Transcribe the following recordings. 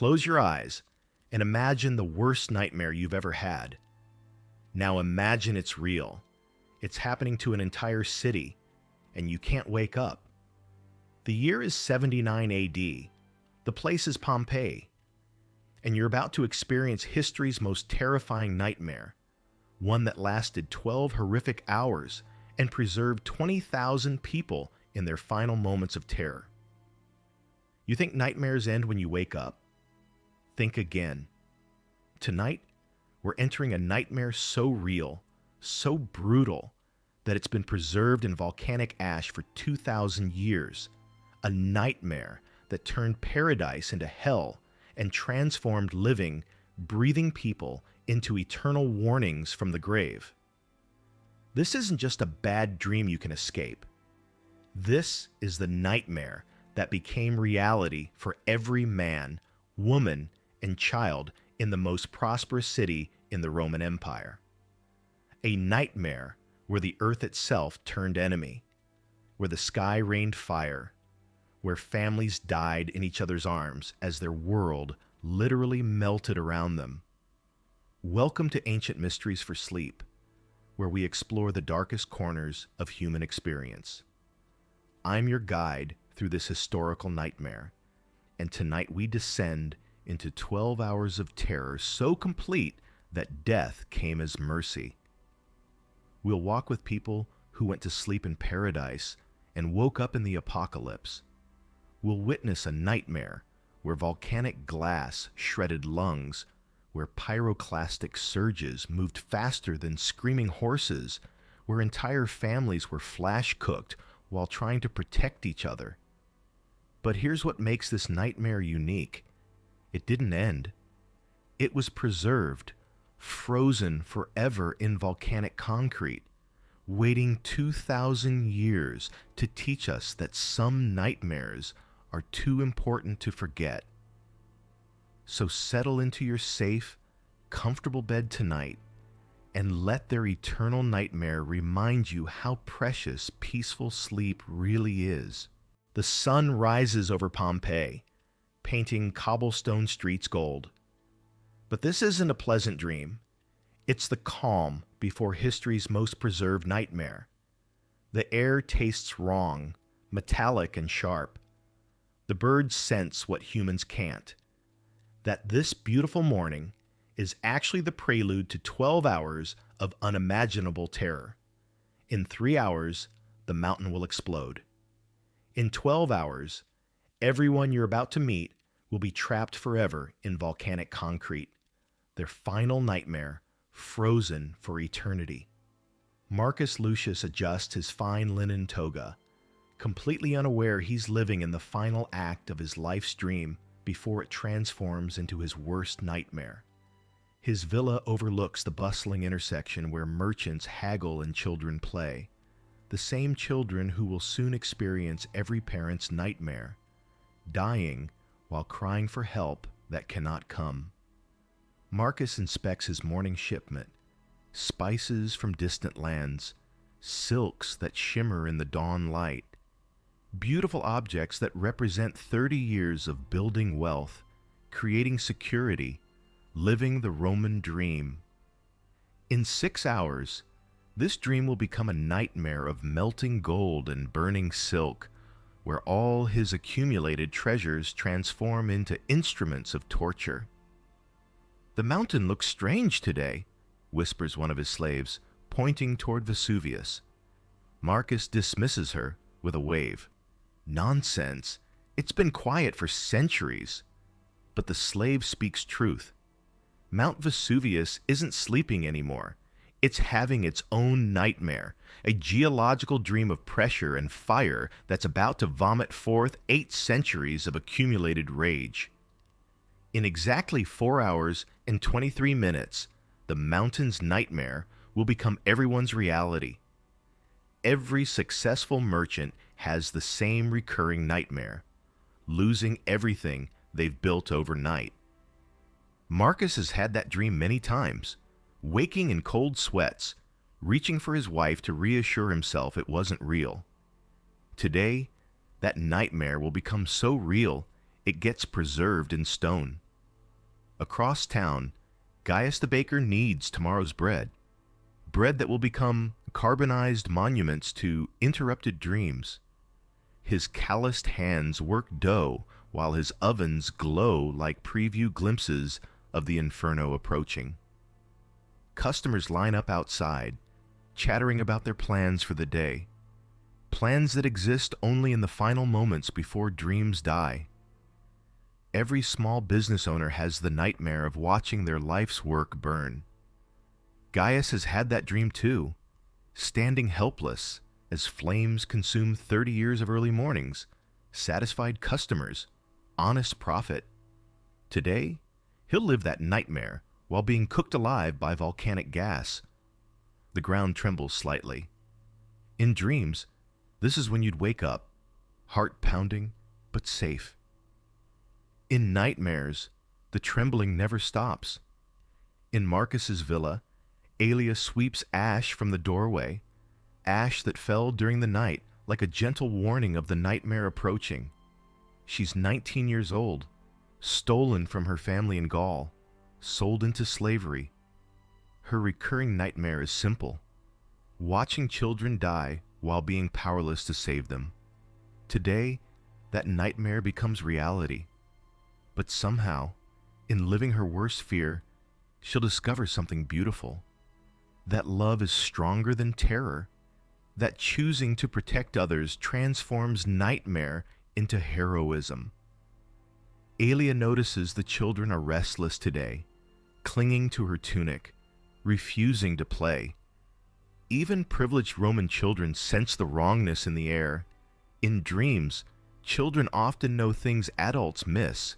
close your eyes and imagine the worst nightmare you've ever had. Now imagine it's real. It's happening to an entire city, and you can't wake up. The year is 79 AD. The place is Pompeii, and you're about to experience history's most terrifying nightmare, one that lasted 12 horrific hours and preserved 20,000 people in their final moments of terror. You think nightmares end when you wake up? Think again. Tonight, we're entering a nightmare so real, so brutal, that it's been preserved in volcanic ash for 2,000 years. A nightmare that turned paradise into hell and transformed living, breathing people into eternal warnings from the grave. This isn't just a bad dream you can escape. This is the nightmare that became reality for every man, woman, and child in the most prosperous city in the Roman Empire. A nightmare where the earth itself turned enemy, where the sky rained fire, where families died in each other's arms as their world literally melted around them. Welcome to Ancient Mysteries for Sleep, where we explore the darkest corners of human experience. I'm your guide through this historical nightmare, and tonight we descend into 12 hours of terror so complete that death came as mercy. We'll walk with people who went to sleep in paradise and woke up in the apocalypse. We'll witness a nightmare where volcanic glass shredded lungs, where pyroclastic surges moved faster than screaming horses, where entire families were flash-cooked while trying to protect each other. But here's what makes this nightmare unique. It didn't end. It was preserved, frozen forever in volcanic concrete, waiting 2,000 years to teach us that some nightmares are too important to forget. So settle into your safe, comfortable bed tonight and let their eternal nightmare remind you how precious peaceful sleep really is. The sun rises over Pompeii, painting cobblestone streets gold. But this isn't a pleasant dream. It's the calm before history's most preserved nightmare. The air tastes wrong, metallic and sharp. The birds sense what humans can't. That this beautiful morning is actually the prelude to 12 hours of unimaginable terror. In 3 hours, the mountain will explode. In 12 hours, everyone you're about to meet will be trapped forever in volcanic concrete, their final nightmare frozen for eternity. Marcus Lucius adjusts his fine linen toga, completely unaware he's living in the final act of his life's dream before it transforms into his worst nightmare. His villa overlooks the bustling intersection where merchants haggle and children play, the same children who will soon experience every parent's nightmare, dying while crying for help that cannot come. Marcus inspects his morning shipment, spices from distant lands, silks that shimmer in the dawn light, beautiful objects that represent 30 years of building wealth, creating security, living the Roman dream. In 6 hours, this dream will become a nightmare of melting gold and burning silk, where all his accumulated treasures transform into instruments of torture. "The mountain looks strange today," whispers one of his slaves, pointing toward Vesuvius. Marcus dismisses her with a wave. "Nonsense. It's been quiet for centuries." But the slave speaks truth. Mount Vesuvius isn't sleeping anymore. It's having its own nightmare, a geological dream of pressure and fire that's about to vomit forth 8 centuries of accumulated rage. In exactly 4 hours and 23 minutes, the mountain's nightmare will become everyone's reality. Every successful merchant has the same recurring nightmare, losing everything they've built overnight. Marcus has had that dream many times, waking in cold sweats, reaching for his wife to reassure himself it wasn't real. Today, that nightmare will become so real it gets preserved in stone. Across town, Gaius the baker needs tomorrow's bread. Bread that will become carbonized monuments to interrupted dreams. His calloused hands work dough while his ovens glow like preview glimpses of the inferno approaching. Customers line up outside, chattering about their plans for the day. Plans that exist only in the final moments before dreams die. Every small business owner has the nightmare of watching their life's work burn. Gaius has had that dream too, standing helpless as flames consume 30 years of early mornings, satisfied customers, honest profit. Today, he'll live that nightmare while being cooked alive by volcanic gas. The ground trembles slightly. In dreams, this is when you'd wake up, heart pounding, but safe. In nightmares, the trembling never stops. In Marcus's villa, Aelia sweeps ash from the doorway, ash that fell during the night like a gentle warning of the nightmare approaching. She's 19 years old, stolen from her family in Gaul, sold into slavery. Her recurring nightmare is simple: watching children die while being powerless to save them. Today, that nightmare becomes reality. But somehow, in living her worst fear, she'll discover something beautiful. That love is stronger than terror. That choosing to protect others transforms nightmare into heroism. Aelia notices the children are restless today, clinging to her tunic, refusing to play. Even privileged Roman children sense the wrongness in the air. In dreams, children often know things adults miss.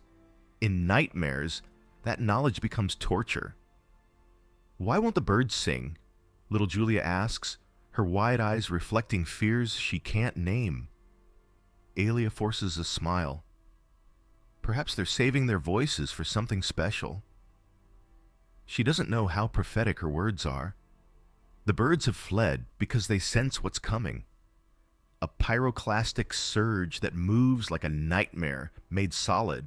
In nightmares, that knowledge becomes torture. "Why won't the birds sing?" little Julia asks, her wide eyes reflecting fears she can't name. Aelia forces a smile. Perhaps they're saving their voices for something special. She doesn't know how prophetic her words are. The birds have fled because they sense what's coming. A pyroclastic surge that moves like a nightmare made solid,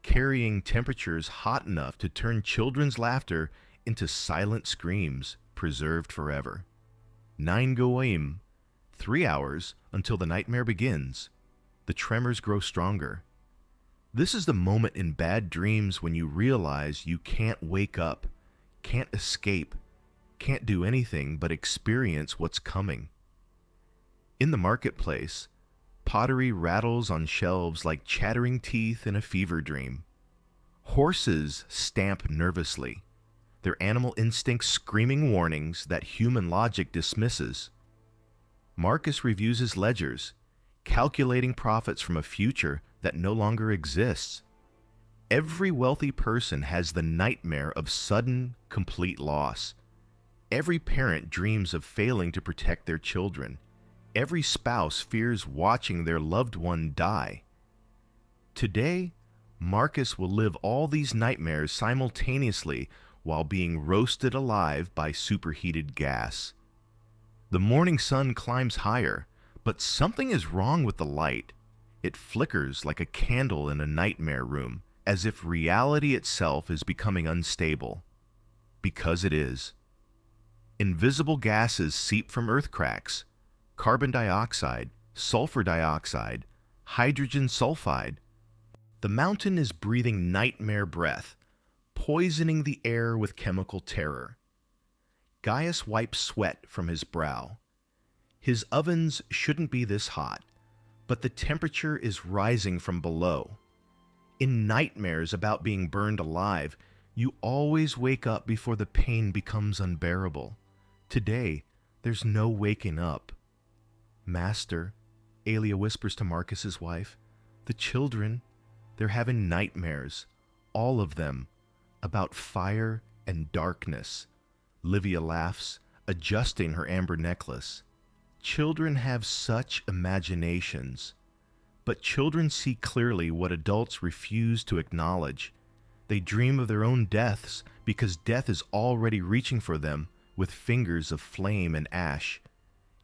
carrying temperatures hot enough to turn children's laughter into silent screams preserved forever. 9 goim, 3 hours until the nightmare begins. The tremors grow stronger. This is the moment in bad dreams when you realize you can't wake up, can't escape, can't do anything but experience what's coming. In the marketplace, pottery rattles on shelves like chattering teeth in a fever dream. Horses stamp nervously, their animal instincts screaming warnings that human logic dismisses. Marcus reviews his ledgers, calculating profits from a future that no longer exists. Every wealthy person has the nightmare of sudden, complete loss. Every parent dreams of failing to protect their children. Every spouse fears watching their loved one die. Today, Marcus will live all these nightmares simultaneously while being roasted alive by superheated gas. The morning sun climbs higher, but something is wrong with the light. It flickers like a candle in a nightmare room, as if reality itself is becoming unstable. Because it is. Invisible gases seep from earth cracks: carbon dioxide, sulfur dioxide, hydrogen sulfide. The mountain is breathing nightmare breath, poisoning the air with chemical terror. Gaius wipes sweat from his brow. His ovens shouldn't be this hot, but the temperature is rising from below. In nightmares about being burned alive, you always wake up before the pain becomes unbearable. Today, there's no waking up. "Master," Aelia whispers to Marcus's wife, "the children, they're having nightmares, all of them, about fire and darkness." Livia laughs, adjusting her amber necklace. Children have such imaginations. But children see clearly what adults refuse to acknowledge. They dream of their own deaths because death is already reaching for them with fingers of flame and ash.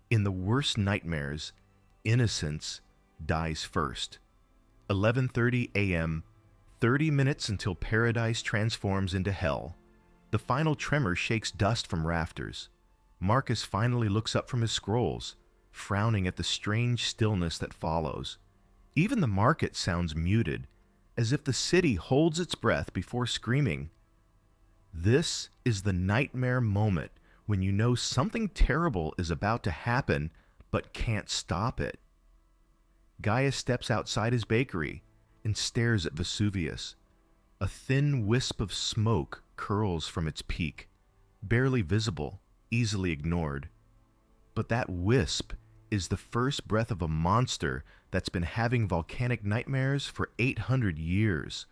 In the worst nightmares, innocence dies first. 11:30 a.m., 30 minutes until paradise transforms into hell. The final tremor shakes dust from rafters. Marcus finally looks up from his scrolls, frowning at the strange stillness that follows. Even the market sounds muted, as if the city holds its breath before screaming. This is the nightmare moment when you know something terrible is about to happen but can't stop it. Gaius steps outside his bakery and stares at Vesuvius. A thin wisp of smoke curls from its peak, barely visible, easily ignored. But that wisp is the first breath of a monster that's been having volcanic nightmares for 800 years.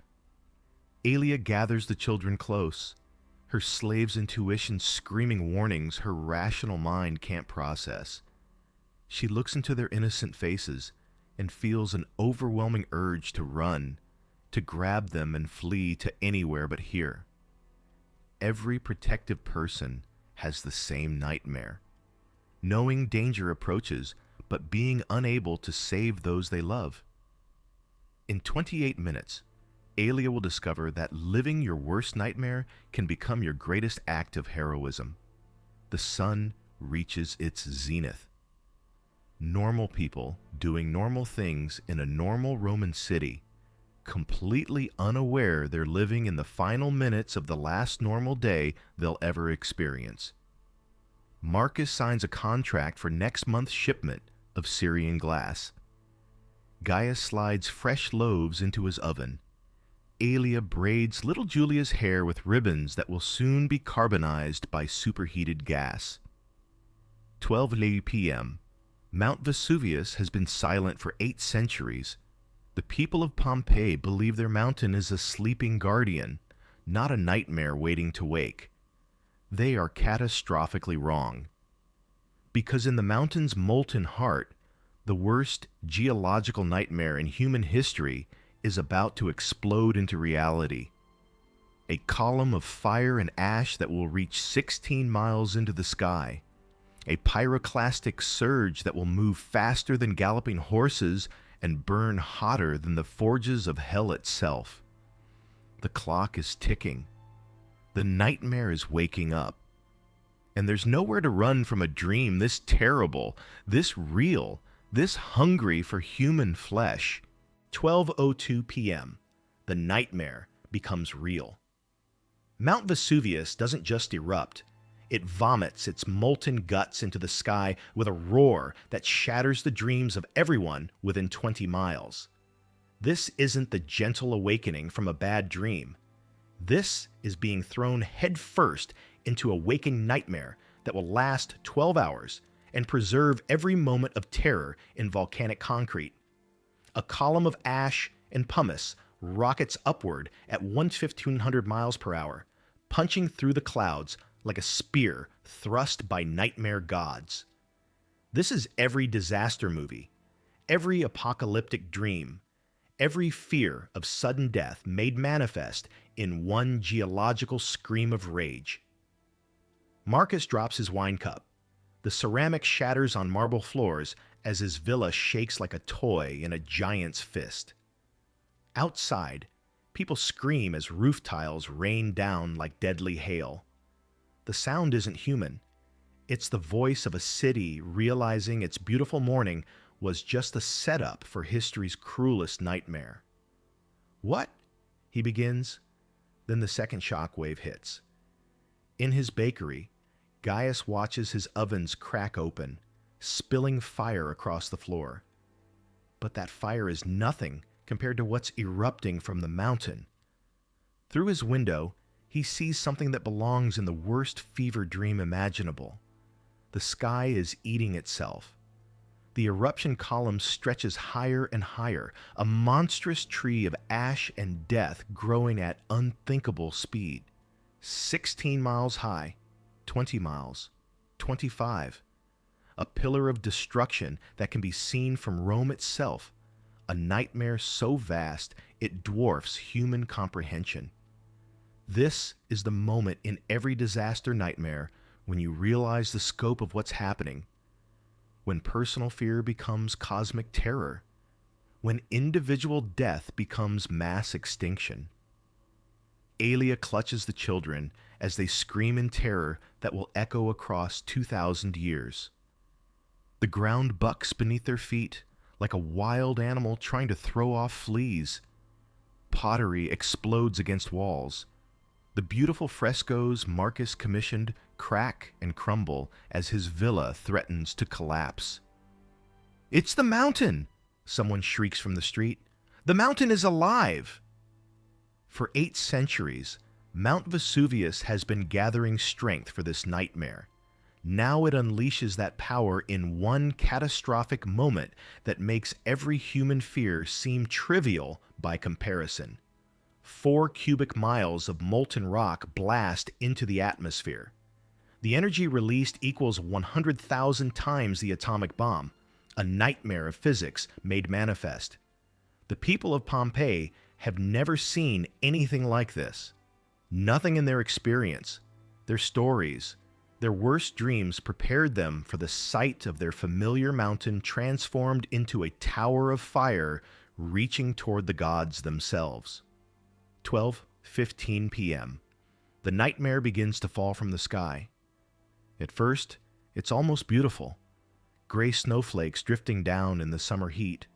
Aelia gathers the children close, her slave's intuition screaming warnings her rational mind can't process. She looks into their innocent faces and feels an overwhelming urge to run, to grab them and flee to anywhere but here. Every protective person has the same nightmare. Knowing danger approaches, but being unable to save those they love. In 28 minutes, Aelia will discover that living your worst nightmare can become your greatest act of heroism. The sun reaches its zenith. Normal people doing normal things in a normal Roman city, completely unaware they're living in the final minutes of the last normal day they'll ever experience. Marcus signs a contract for next month's shipment of Syrian glass. Gaius slides fresh loaves into his oven. Aelia braids little Julia's hair with ribbons that will soon be carbonized by superheated gas. 12:30 p.m. Mount Vesuvius has been silent for 8 centuries. The people of Pompeii believe their mountain is a sleeping guardian, not a nightmare waiting to wake. They are catastrophically wrong. Because in the mountain's molten heart, the worst geological nightmare in human history is about to explode into reality. A column of fire and ash that will reach 16 miles into the sky. A pyroclastic surge that will move faster than galloping horses and burn hotter than the forges of hell itself. The clock is ticking. The nightmare is waking up. And there's nowhere to run from a dream this terrible, this real, this hungry for human flesh. 12:02 p.m. The nightmare becomes real. Mount Vesuvius doesn't just erupt. It vomits its molten guts into the sky with a roar that shatters the dreams of everyone within 20 miles. This isn't the gentle awakening from a bad dream. This is being thrown headfirst into a waking nightmare that will last 12 hours and preserve every moment of terror in volcanic concrete. A column of ash and pumice rockets upward at 1,500 miles per hour, punching through the clouds like a spear thrust by nightmare gods. This is every disaster movie, every apocalyptic dream, every fear of sudden death made manifest in one geological scream of rage. Marcus drops his wine cup. The ceramic shatters on marble floors as his villa shakes like a toy in a giant's fist. Outside, people scream as roof tiles rain down like deadly hail. The sound isn't human. It's the voice of a city realizing its beautiful morning was just a setup for history's cruelest nightmare. "What?" he begins. Then the second shockwave hits. In his bakery, Gaius watches his ovens crack open, spilling fire across the floor. But that fire is nothing compared to what's erupting from the mountain. Through his window, he sees something that belongs in the worst fever dream imaginable. The sky is eating itself. The eruption column stretches higher and higher, a monstrous tree of ash and death growing at unthinkable speed. 16 miles high, 20 miles, 25. A pillar of destruction that can be seen from Rome itself, a nightmare so vast it dwarfs human comprehension. This is the moment in every disaster nightmare when you realize the scope of what's happening, when personal fear becomes cosmic terror, when individual death becomes mass extinction. Aelia clutches the children as they scream in terror that will echo across 2,000 years. The ground bucks beneath their feet like a wild animal trying to throw off fleas. Pottery explodes against walls. The beautiful frescoes Marcus commissioned crack and crumble as his villa threatens to collapse. "It's the mountain!" someone shrieks from the street. "The mountain is alive!" For 8 centuries, Mount Vesuvius has been gathering strength for this nightmare. Now it unleashes that power in one catastrophic moment that makes every human fear seem trivial by comparison. 4 cubic miles of molten rock blast into the atmosphere. The energy released equals 100,000 times the atomic bomb, a nightmare of physics made manifest. The people of Pompeii have never seen anything like this. Nothing in their experience, their stories, their worst dreams prepared them for the sight of their familiar mountain transformed into a tower of fire reaching toward the gods themselves. 12:15 p.m. The nightmare begins to fall from the sky. At first, it's almost beautiful. Gray snowflakes drifting down in the summer heat.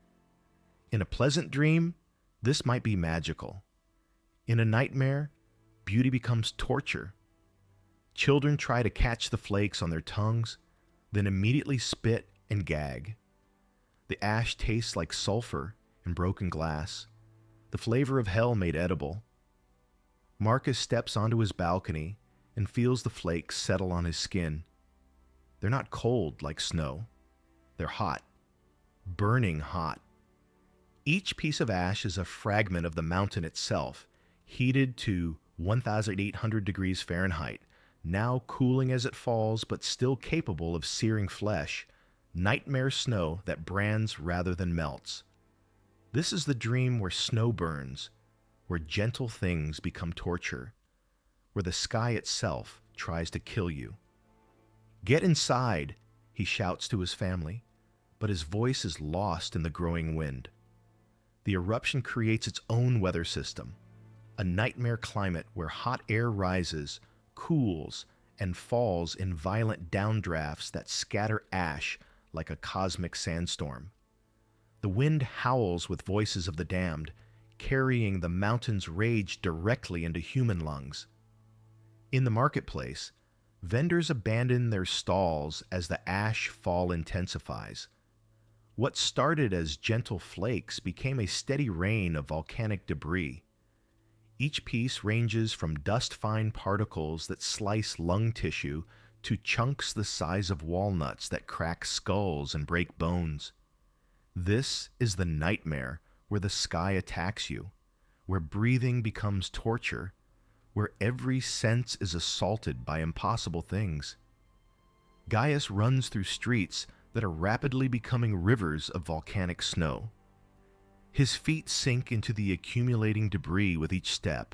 In a pleasant dream, this might be magical. In a nightmare, beauty becomes torture. Children try to catch the flakes on their tongues, then immediately spit and gag. The ash tastes like sulfur and broken glass, the flavor of hell made edible. Marcus steps onto his balcony and feels the flakes settle on his skin. They're not cold like snow. They're hot, burning hot. Each piece of ash is a fragment of the mountain itself, heated to 1,800 degrees Fahrenheit, now cooling as it falls but still capable of searing flesh, nightmare snow that brands rather than melts. This is the dream where snow burns, where gentle things become torture, where the sky itself tries to kill you. "Get inside," he shouts to his family, but his voice is lost in the growing wind. The eruption creates its own weather system, a nightmare climate where hot air rises, cools, and falls in violent downdrafts that scatter ash like a cosmic sandstorm. The wind howls with voices of the damned, carrying the mountain's rage directly into human lungs. In the marketplace, vendors abandon their stalls as the ash fall intensifies. What started as gentle flakes became a steady rain of volcanic debris. Each piece ranges from dust-fine particles that slice lung tissue to chunks the size of walnuts that crack skulls and break bones. This is the nightmare where the sky attacks you, where breathing becomes torture, where every sense is assaulted by impossible things. Gaius runs through streets that are rapidly becoming rivers of volcanic snow. His feet sink into the accumulating debris with each step.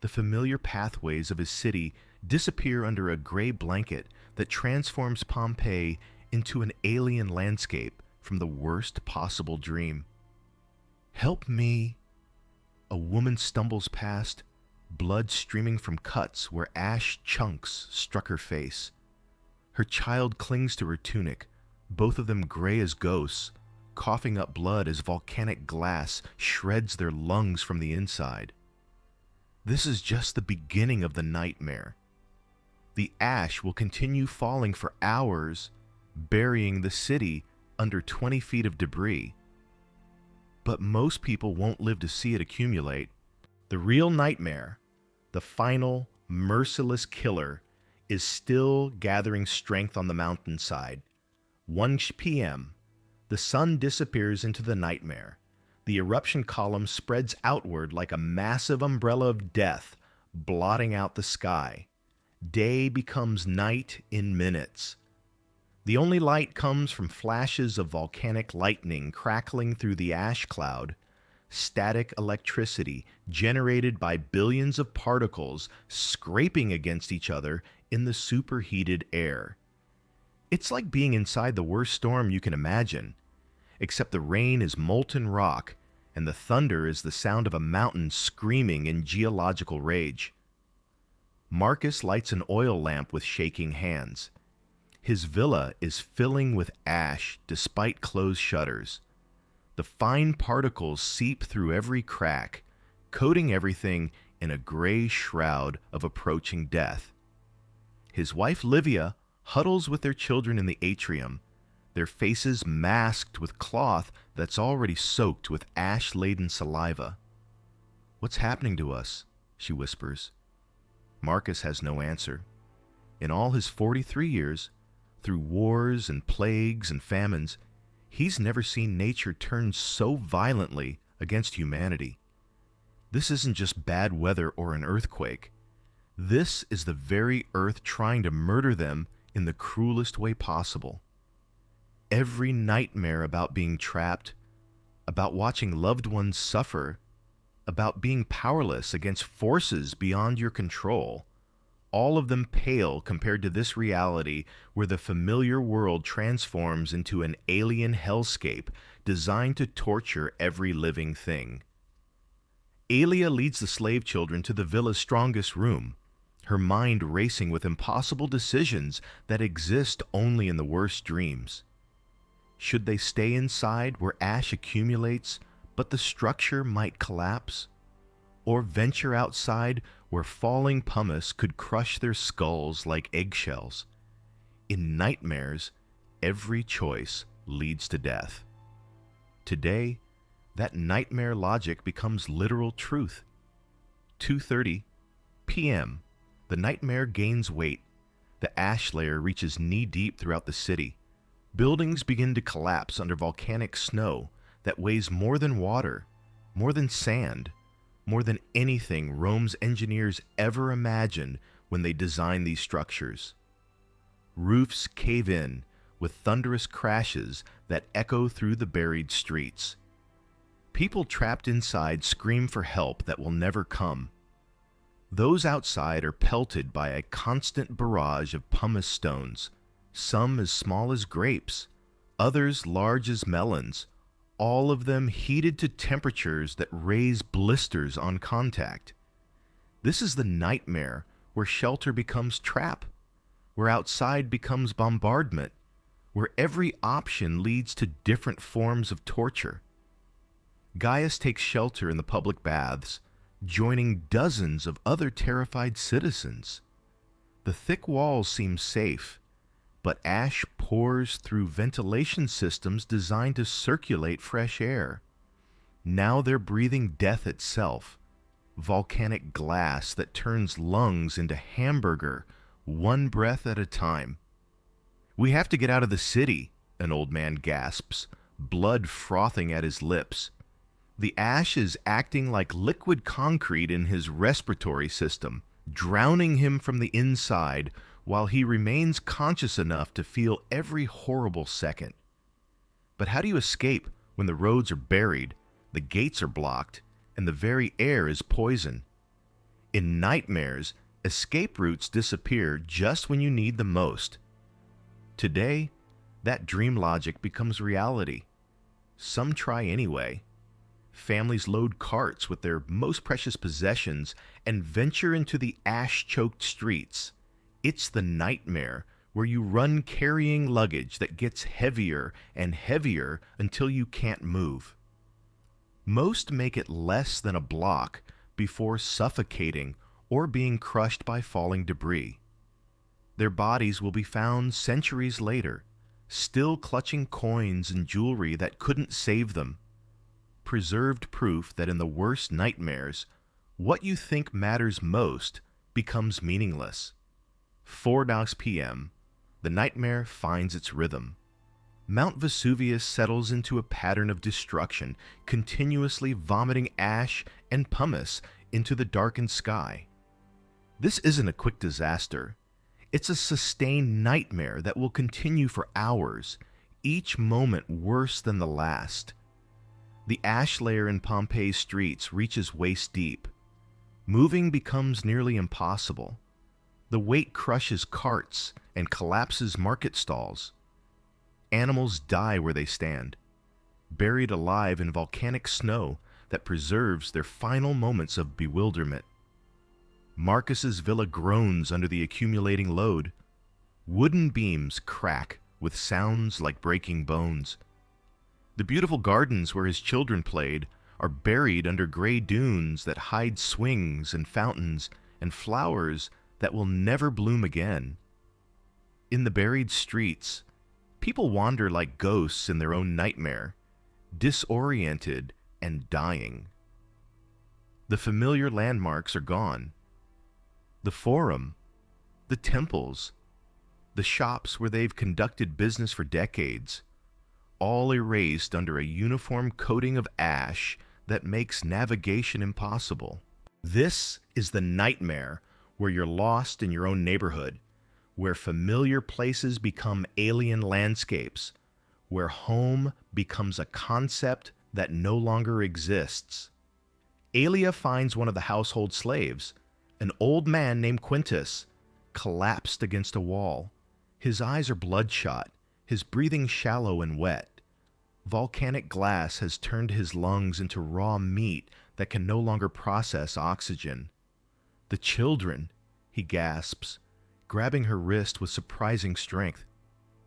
The familiar pathways of his city disappear under a gray blanket that transforms Pompeii into an alien landscape from the worst possible dream. "Help me!" A woman stumbles past, blood streaming from cuts where ash chunks struck her face. Her child clings to her tunic, both of them gray as ghosts, coughing up blood as volcanic glass shreds their lungs from the inside. This is just the beginning of the nightmare. The ash will continue falling for hours, burying the city under 20 feet of debris. But most people won't live to see it accumulate. The real nightmare, the final, merciless killer, is still gathering strength on the mountainside. 1 p.m., the sun disappears into the nightmare. The eruption column spreads outward like a massive umbrella of death, blotting out the sky. Day becomes night in minutes. The only light comes from flashes of volcanic lightning crackling through the ash cloud, static electricity generated by billions of particles scraping against each other in the superheated air. It's like being inside the worst storm you can imagine. except the rain is molten rock and the thunder is the sound of a mountain screaming in geological rage. Marcus lights an oil lamp with shaking hands. His villa is filling with ash despite closed shutters. The fine particles seep through every crack, coating everything in a gray shroud of approaching death. His wife Livia huddles with their children in the atrium, their faces masked with cloth that's already soaked with ash-laden saliva. "What's happening to us?" she whispers. Marcus has no answer. In all his 43 years, through wars and plagues and famines, he's never seen nature turn so violently against humanity. This isn't just bad weather or an earthquake. This is the very earth trying to murder them in the cruelest way possible. Every nightmare about being trapped, about watching loved ones suffer, about being powerless against forces beyond your control, all of them pale compared to this reality where the familiar world transforms into an alien hellscape designed to torture every living thing. Aelia leads the slave children to the villa's strongest room, her mind racing with impossible decisions that exist only in the worst dreams. Should they stay inside where ash accumulates, but the structure might collapse? Or venture outside where falling pumice could crush their skulls like eggshells? In nightmares, every choice leads to death. Today, that nightmare logic becomes literal truth. 2:30 p.m. The nightmare gains weight. The ash layer reaches knee-deep throughout the city. Buildings begin to collapse under volcanic snow that weighs more than water, more than sand, more than anything Rome's engineers ever imagined when they designed these structures. Roofs cave in with thunderous crashes that echo through the buried streets. People trapped inside scream for help that will never come. Those outside are pelted by a constant barrage of pumice stones, some as small as grapes, others large as melons, all of them heated to temperatures that raise blisters on contact. This is the nightmare where shelter becomes trap, where outside becomes bombardment, where every option leads to different forms of torture. Gaius takes shelter in the public baths, joining dozens of other terrified citizens. The thick walls seem safe, but ash pours through ventilation systems designed to circulate fresh air. Now they're breathing death itself, volcanic glass that turns lungs into hamburger, one breath at a time. "We have to get out of the city," an old man gasps, blood frothing at his lips. The ash is acting like liquid concrete in his respiratory system, drowning him from the inside while he remains conscious enough to feel every horrible second. But how do you escape when the roads are buried, the gates are blocked, and the very air is poison? In nightmares, escape routes disappear just when you need them most. Today, that dream logic becomes reality. Some try anyway. Families load carts with their most precious possessions and venture into the ash-choked streets. It's the nightmare where you run carrying luggage that gets heavier and heavier until you can't move. Most make it less than a block before suffocating or being crushed by falling debris. Their bodies will be found centuries later, still clutching coins and jewelry that couldn't save them. Preserved proof that in the worst nightmares, what you think matters most becomes meaningless. 4 p.m., the nightmare finds its rhythm. Mount Vesuvius settles into a pattern of destruction, continuously vomiting ash and pumice into the darkened sky. This isn't a quick disaster. It's a sustained nightmare that will continue for hours, each moment worse than the last. The ash layer in Pompeii's streets reaches waist deep. Moving becomes nearly impossible. The weight crushes carts and collapses market stalls. Animals die where they stand. buried alive in volcanic snow that preserves their final moments of bewilderment. Marcus's villa groans under the accumulating load. Wooden beams crack with sounds like breaking bones. The beautiful gardens where his children played are buried under gray dunes that hide swings and fountains and flowers that will never bloom again. In the buried streets, people wander like ghosts in their own nightmare, disoriented and dying. The familiar landmarks are gone. The forum, the temples, the shops where they've conducted business for decades, all erased under a uniform coating of ash that makes navigation impossible. This is the nightmare where you're lost in your own neighborhood, where familiar places become alien landscapes, where home becomes a concept that no longer exists. Aelia finds one of the household slaves, an old man named Quintus, collapsed against a wall. His eyes are bloodshot, his breathing shallow and wet. Volcanic glass has turned his lungs into raw meat that can no longer process oxygen. "The children," he gasps, grabbing her wrist with surprising strength.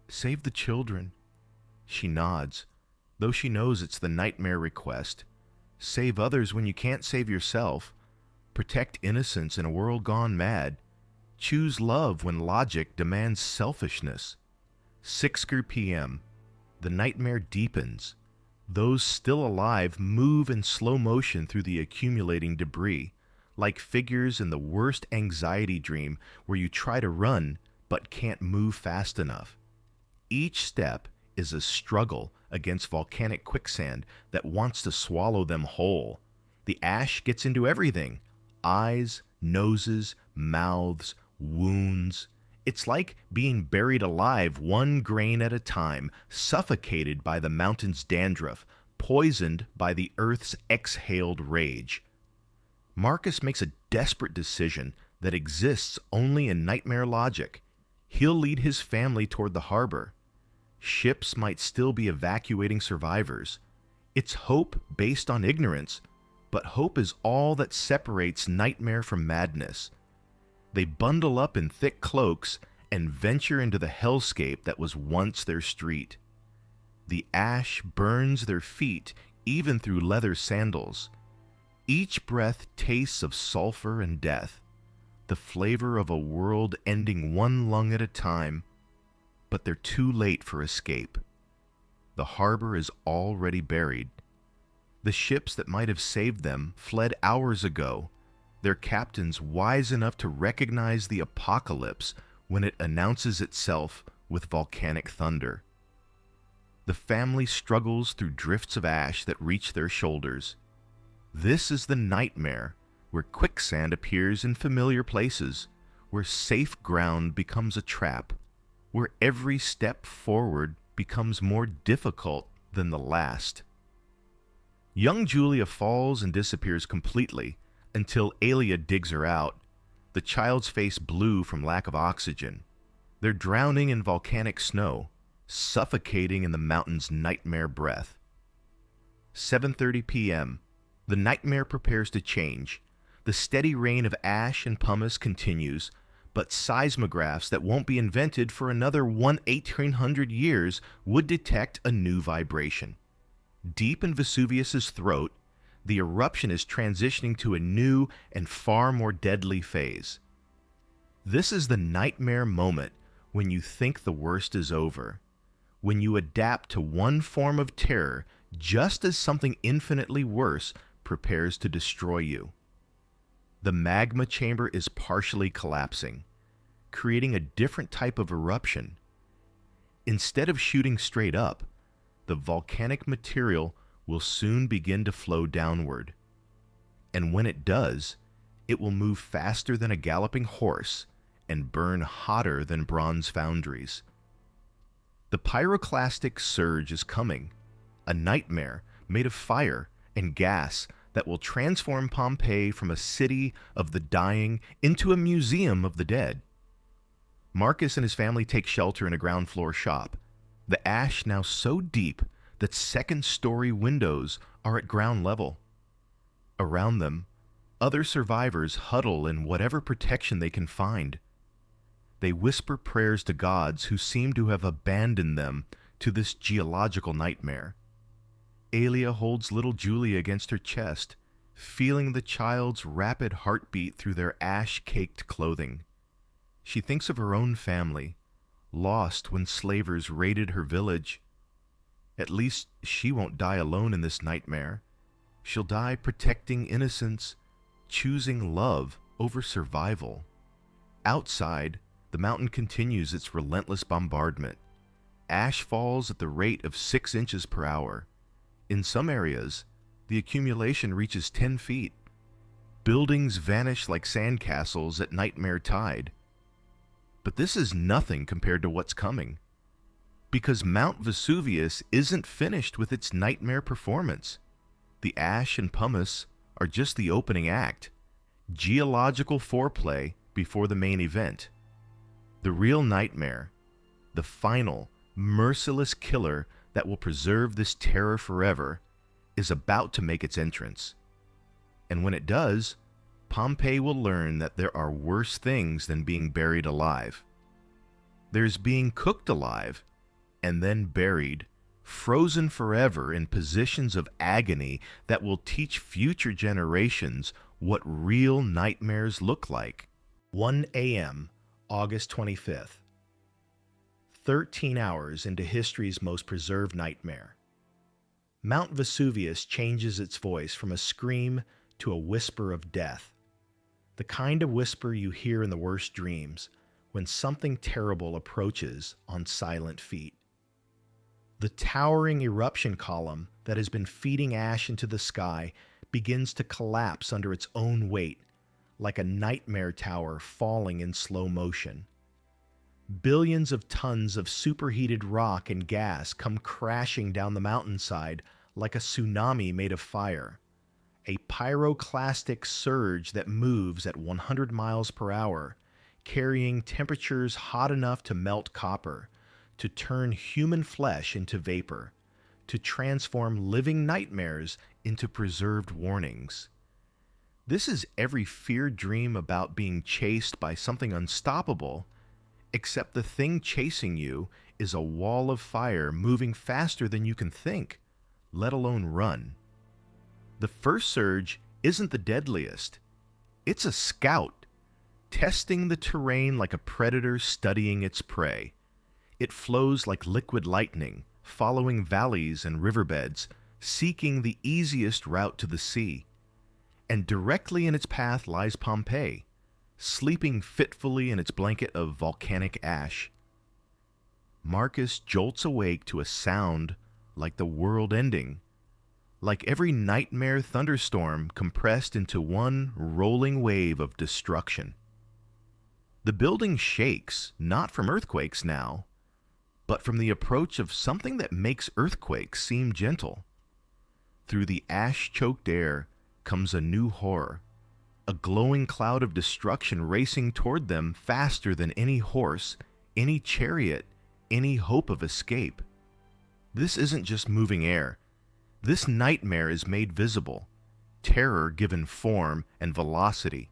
"Save the children." She nods, though she knows it's the nightmare request. Save others when you can't save yourself. Protect innocence in a world gone mad. Choose love when logic demands selfishness. 6 p.m. The nightmare deepens. Those still alive move in slow motion through the accumulating debris, like figures in the worst anxiety dream where you try to run but can't move fast enough. Each step is a struggle against volcanic quicksand that wants to swallow them whole. The ash gets into everything: eyes, noses, mouths, wounds. It's like being buried alive one grain at a time, suffocated by the mountain's dandruff, poisoned by the earth's exhaled rage. Marcus makes a desperate decision that exists only in nightmare logic. He'll lead his family toward the harbor. Ships might still be evacuating survivors. It's hope based on ignorance, but hope is all that separates nightmare from madness. They bundle up in thick cloaks and venture into the hellscape that was once their street. The ash burns their feet even through leather sandals. Each breath tastes of sulfur and death, the flavor of a world ending one lung at a time, but they're too late for escape. The harbor is already buried. The ships that might have saved them fled hours ago, their captains wise enough to recognize the apocalypse when it announces itself with volcanic thunder. The family struggles through drifts of ash that reach their shoulders. This is the nightmare where quicksand appears in familiar places, where safe ground becomes a trap, where every step forward becomes more difficult than the last. Young Julia falls and disappears completely until Aelia digs her out, the child's face blue from lack of oxygen. They're drowning in volcanic snow, suffocating in the mountain's nightmare breath. 7:30 p.m. The nightmare prepares to change. The steady rain of ash and pumice continues, but seismographs that won't be invented for another 1800 years would detect a new vibration. Deep in Vesuvius's throat, the eruption is transitioning to a new and far more deadly phase. This is the nightmare moment when you think the worst is over, when you adapt to one form of terror just as something infinitely worse prepares to destroy you. The magma chamber is partially collapsing, creating a different type of eruption. Instead of shooting straight up, the volcanic material will soon begin to flow downward. And when it does, it will move faster than a galloping horse and burn hotter than bronze foundries. The pyroclastic surge is coming, a nightmare made of fire and gas that will transform Pompeii from a city of the dying into a museum of the dead. Marcus and his family take shelter in a ground floor shop, the ash now so deep that second-story windows are at ground level. Around them, other survivors huddle in whatever protection they can find. They whisper prayers to gods who seem to have abandoned them to this geological nightmare. Alia holds little Julie against her chest, feeling the child's rapid heartbeat through their ash-caked clothing. She thinks of her own family, lost when slavers raided her village. At least she won't die alone in this nightmare. She'll die protecting innocence, choosing love over survival. Outside, the mountain continues its relentless bombardment. Ash falls at the rate of 6 inches per hour. In some areas, the accumulation reaches 10 feet. Buildings vanish like sandcastles at nightmare tide. But this is nothing compared to what's coming. Because Mount Vesuvius isn't finished with its nightmare performance. The ash and pumice are just the opening act. Geological foreplay before the main event. The real nightmare, the final, merciless killer that will preserve this terror forever, is about to make its entrance. And when it does, Pompeii will learn that there are worse things than being buried alive. There's being cooked alive and then buried, frozen forever in positions of agony that will teach future generations what real nightmares look like. 1 a.m., August 25th. 13 hours into history's most preserved nightmare. Mount Vesuvius changes its voice from a scream to a whisper of death. The kind of whisper you hear in the worst dreams when something terrible approaches on silent feet. The towering eruption column that has been feeding ash into the sky begins to collapse under its own weight, like a nightmare tower falling in slow motion. Billions of tons of superheated rock and gas come crashing down the mountainside like a tsunami made of fire, a pyroclastic surge that moves at 100 miles per hour, carrying temperatures hot enough to melt copper, to turn human flesh into vapor, to transform living nightmares into preserved warnings. This is every feared dream about being chased by something unstoppable, except the thing chasing you is a wall of fire moving faster than you can think, let alone run. The first surge isn't the deadliest. It's a scout, testing the terrain like a predator studying its prey. It flows like liquid lightning, following valleys and riverbeds, seeking the easiest route to the sea. And directly in its path lies Pompeii, sleeping fitfully in its blanket of volcanic ash. Marcus jolts awake to a sound like the world ending, like every nightmare thunderstorm compressed into one rolling wave of destruction. The building shakes, not from earthquakes now, but from the approach of something that makes earthquakes seem gentle. Through the ash-choked air comes a new horror, a glowing cloud of destruction racing toward them faster than any horse, any chariot, any hope of escape. This isn't just moving air. This nightmare is made visible, terror given form and velocity.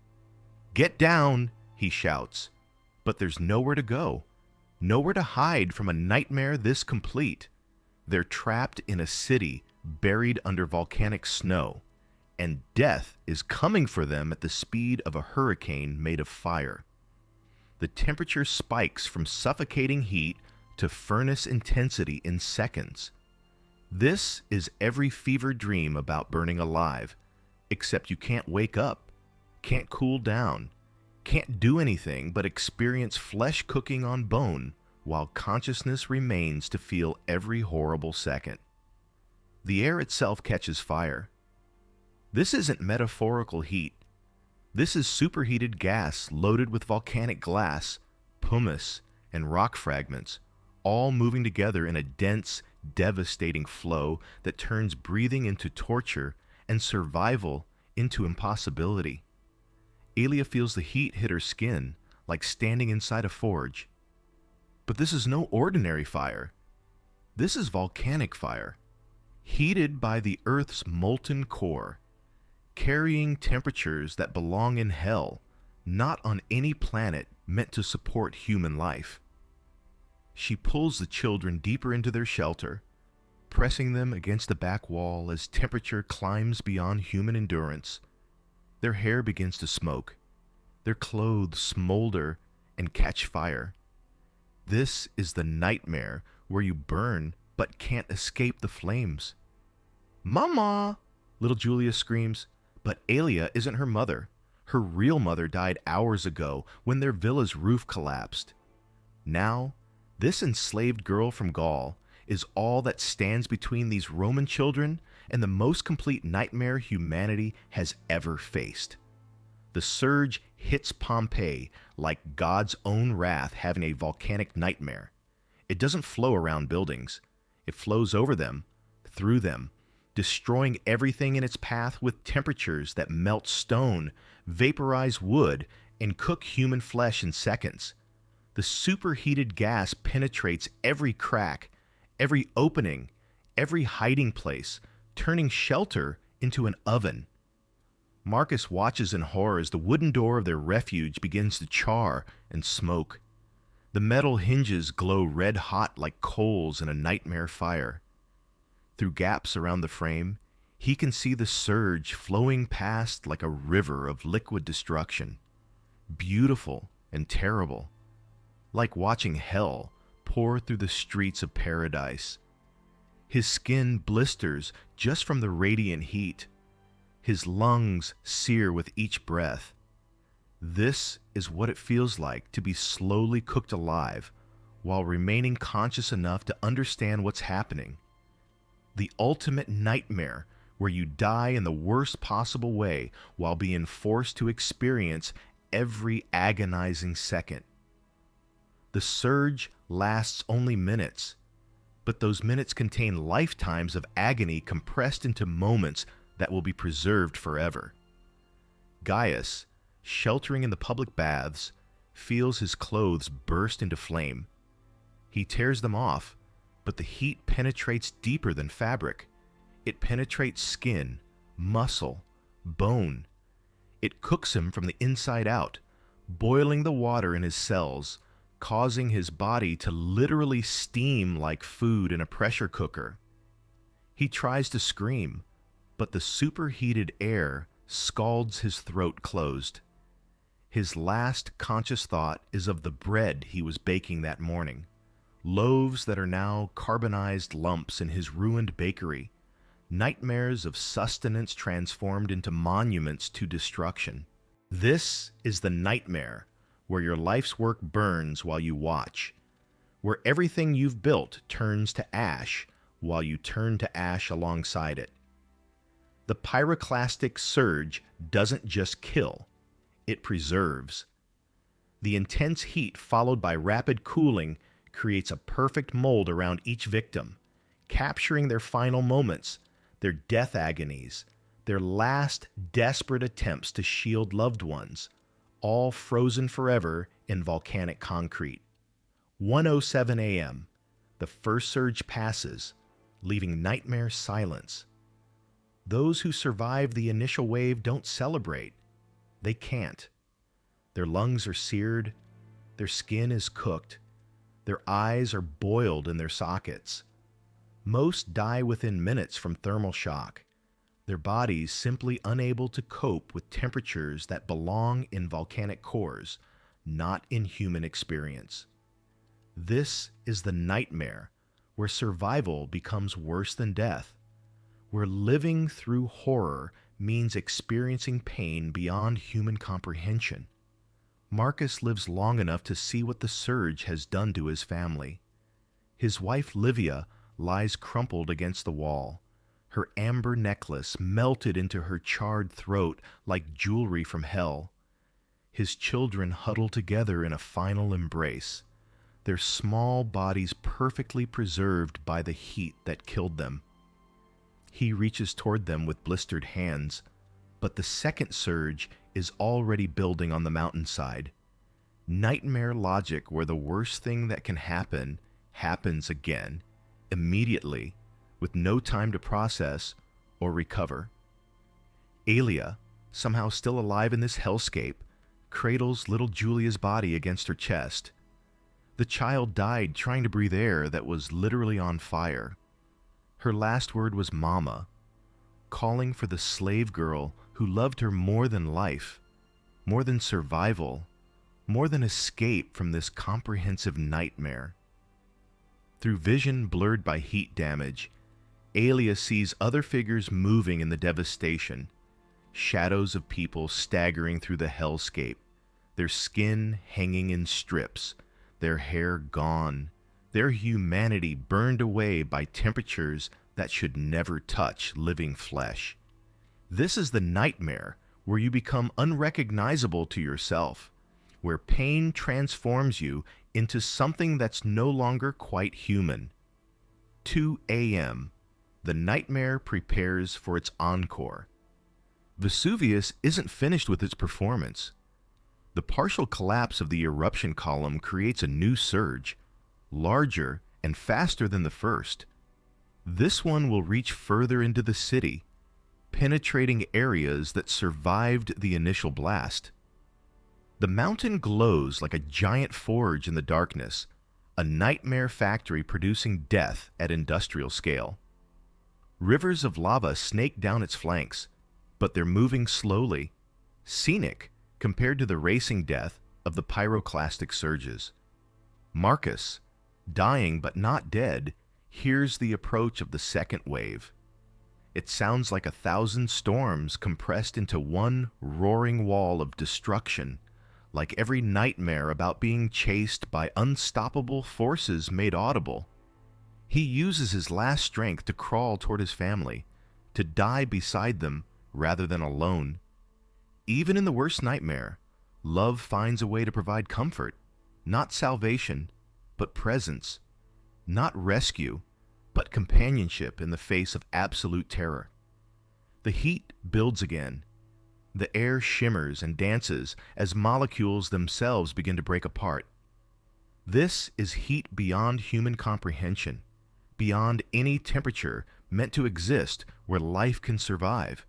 "Get down," he shouts, but there's nowhere to go, nowhere to hide from a nightmare this complete. They're trapped in a city buried under volcanic snow, and death is coming for them at the speed of a hurricane made of fire. The temperature spikes from suffocating heat to furnace intensity in seconds. This is every fever dream about burning alive, except you can't wake up, can't cool down, can't do anything but experience flesh cooking on bone while consciousness remains to feel every horrible second. The air itself catches fire. This isn't metaphorical heat. This is superheated gas loaded with volcanic glass, pumice, and rock fragments, all moving together in a dense, devastating flow that turns breathing into torture and survival into impossibility. Alia feels the heat hit her skin, like standing inside a forge. But this is no ordinary fire. This is volcanic fire. Heated by the Earth's molten core, carrying temperatures that belong in hell, not on any planet meant to support human life. She pulls the children deeper into their shelter, pressing them against the back wall as temperature climbs beyond human endurance. Their hair begins to smoke, their clothes smolder and catch fire. This is the nightmare where you burn but can't escape the flames. "Mama!" little Julia screams, but Alia isn't her mother. Her real mother died hours ago when their villa's roof collapsed. Now, this enslaved girl from Gaul is all that stands between these Roman children and the most complete nightmare humanity has ever faced. The surge hits Pompeii like God's own wrath having a volcanic nightmare. It doesn't flow around buildings. It flows over them, through them, destroying everything in its path with temperatures that melt stone, vaporize wood, and cook human flesh in seconds. The superheated gas penetrates every crack, every opening, every hiding place, turning shelter into an oven. Marcus watches in horror as the wooden door of their refuge begins to char and smoke. The metal hinges glow red hot like coals in a nightmare fire. Through gaps around the frame, he can see the surge flowing past like a river of liquid destruction. Beautiful and terrible, like watching hell pour through the streets of paradise. His skin blisters just from the radiant heat. His lungs sear with each breath. This is what it feels like to be slowly cooked alive while remaining conscious enough to understand what's happening. The ultimate nightmare where you die in the worst possible way while being forced to experience every agonizing second. The surge lasts only minutes, but those minutes contain lifetimes of agony compressed into moments that will be preserved forever. Gaius, sheltering in the public baths, feels his clothes burst into flame. He tears them off, but the heat penetrates deeper than fabric. It penetrates skin, muscle, bone. It cooks him from the inside out, boiling the water in his cells, causing his body to literally steam like food in a pressure cooker. He tries to scream, but the superheated air scalds his throat closed. His last conscious thought is of the bread he was baking that morning, loaves that are now carbonized lumps in his ruined bakery, nightmares of sustenance transformed into monuments to destruction. This is the nightmare where your life's work burns while you watch, where everything you've built turns to ash while you turn to ash alongside it. The pyroclastic surge doesn't just kill, it preserves. The intense heat followed by rapid cooling creates a perfect mold around each victim, capturing their final moments, their death agonies, their last desperate attempts to shield loved ones, all frozen forever in volcanic concrete. 1:07 a.m. The first surge passes, leaving nightmare silence. Those who survive the initial wave don't celebrate. They can't. Their lungs are seared, their skin is cooked, their eyes are boiled in their sockets. Most die within minutes from thermal shock, their bodies simply unable to cope with temperatures that belong in volcanic cores, not in human experience. This is the nightmare where survival becomes worse than death, where living through horror means experiencing pain beyond human comprehension. Marcus lives long enough to see what the surge has done to his family. His wife Livia lies crumpled against the wall, her amber necklace melted into her charred throat like jewelry from hell. His children huddle together in a final embrace, their small bodies perfectly preserved by the heat that killed them. He reaches toward them with blistered hands, but the second surge is already building on the mountainside. Nightmare logic where the worst thing that can happen happens again, immediately, with no time to process or recover. Aelia, somehow still alive in this hellscape, cradles little Julia's body against her chest. The child died trying to breathe air that was literally on fire. Her last word was "Mama," calling for the slave girl who loved her more than life, more than survival, more than escape from this comprehensive nightmare. Through vision blurred by heat damage, Aelia sees other figures moving in the devastation, shadows of people staggering through the hellscape, their skin hanging in strips, their hair gone, their humanity burned away by temperatures that should never touch living flesh. This is the nightmare where you become unrecognizable to yourself, where pain transforms you into something that's no longer quite human. 2 a.m. The nightmare prepares for its encore. Vesuvius isn't finished with its performance. The partial collapse of the eruption column creates a new surge, larger and faster than the first. This one will reach further into the city, penetrating areas that survived the initial blast. The mountain glows like a giant forge in the darkness, a nightmare factory producing death at industrial scale. Rivers of lava snake down its flanks, but they're moving slowly, scenic compared to the racing death of the pyroclastic surges. Marcus, dying but not dead, hears the approach of the second wave. It sounds like 1,000 storms compressed into one roaring wall of destruction, like every nightmare about being chased by unstoppable forces made audible. He uses his last strength to crawl toward his family, to die beside them rather than alone. Even in the worst nightmare, love finds a way to provide comfort, not salvation, but presence, not rescue, but companionship in the face of absolute terror. The heat builds again. The air shimmers and dances as molecules themselves begin to break apart. This is heat beyond human comprehension, beyond any temperature meant to exist where life can survive.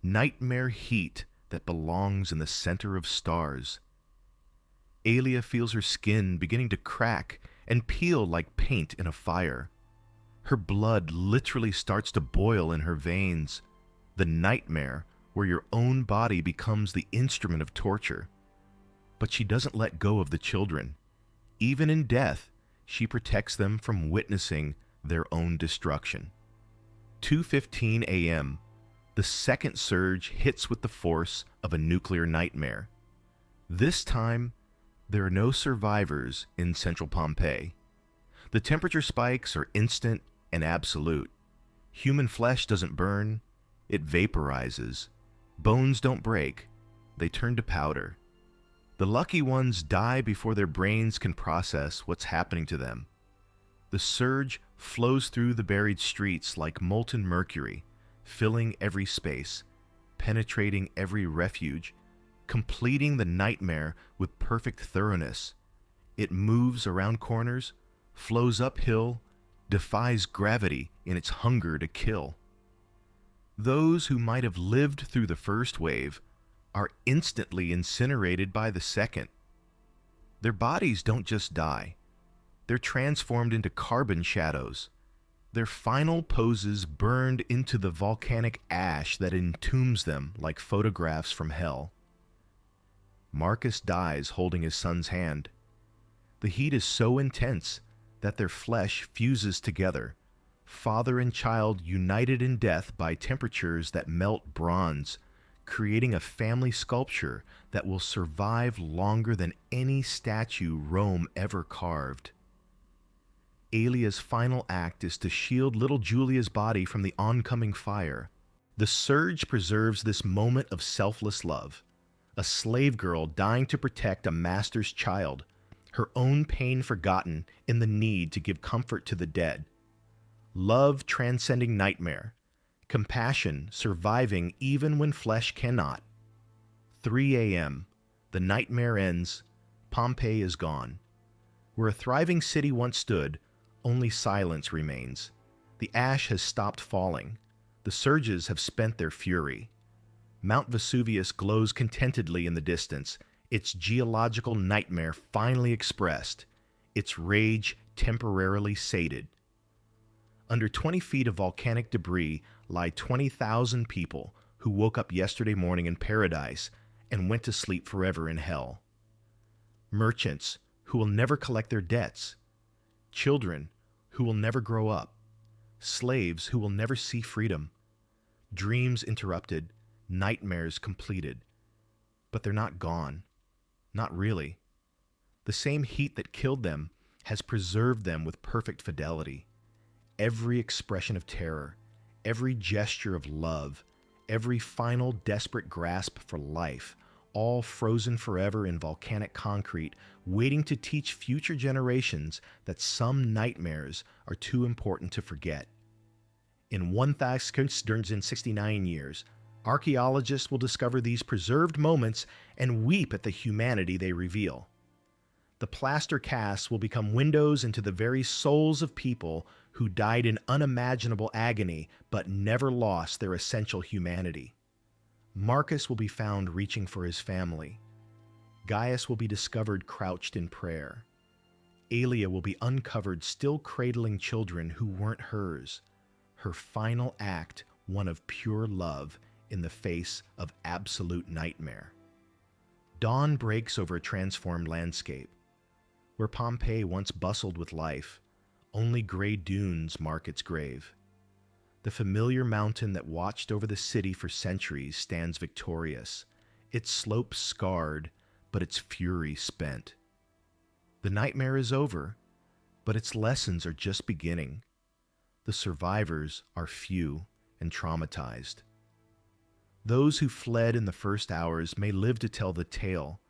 Nightmare heat that belongs in the center of stars. Aelia feels her skin beginning to crack and peel like paint in a fire. Her blood literally starts to boil in her veins. The nightmare where your own body becomes the instrument of torture. But she doesn't let go of the children. Even in death, she protects them from witnessing their own destruction. 2:15 a.m. The second surge hits with the force of a nuclear nightmare. This time, there are no survivors in central Pompeii. The temperature spikes are instant and absolute. Human flesh doesn't burn, it vaporizes. Bones don't break, they turn to powder. The lucky ones die before their brains can process what's happening to them. The surge flows through the buried streets like molten mercury, filling every space, penetrating every refuge, completing the nightmare with perfect thoroughness. It moves around corners, flows uphill, defies gravity in its hunger to kill. Those who might have lived through the first wave are instantly incinerated by the second. Their bodies don't just die. They're transformed into carbon shadows. Their final poses burned into the volcanic ash that entombs them like photographs from hell. Marcus dies holding his son's hand. The heat is so intense that their flesh fuses together, father and child united in death by temperatures that melt bronze, creating a family sculpture that will survive longer than any statue Rome ever carved. Aelia's final act is to shield little Julia's body from the oncoming fire. The surge preserves this moment of selfless love, a slave girl dying to protect a master's child, her own pain forgotten in the need to give comfort to the dead. Love transcending nightmare, compassion surviving even when flesh cannot. 3 a.m. The nightmare ends. Pompeii is gone. Where a thriving city once stood, only silence remains. The ash has stopped falling. The surges have spent their fury. Mount Vesuvius glows contentedly in the distance, its geological nightmare finally expressed, its rage temporarily sated. Under 20 feet of volcanic debris lie 20,000 people who woke up yesterday morning in paradise and went to sleep forever in hell. Merchants who will never collect their debts. Children who will never grow up. Slaves who will never see freedom. Dreams interrupted, nightmares completed. But they're not gone. Not really. The same heat that killed them has preserved them with perfect fidelity. Every expression of terror, every gesture of love, every final desperate grasp for life, all frozen forever in volcanic concrete, waiting to teach future generations that some nightmares are too important to forget. In 1,669 years, archaeologists will discover these preserved moments and weep at the humanity they reveal. The plaster casts will become windows into the very souls of people who died in unimaginable agony but never lost their essential humanity. Marcus will be found reaching for his family. Gaius will be discovered crouched in prayer. Aelia will be uncovered still cradling children who weren't hers. Her final act, one of pure love in the face of absolute nightmare. Dawn breaks over a transformed landscape. Where Pompeii once bustled with life, only gray dunes mark its grave. The familiar mountain that watched over the city for centuries stands victorious, its slopes scarred, but its fury spent. The nightmare is over, but its lessons are just beginning. The survivors are few and traumatized. Those who fled in the first hours may live to tell the tale,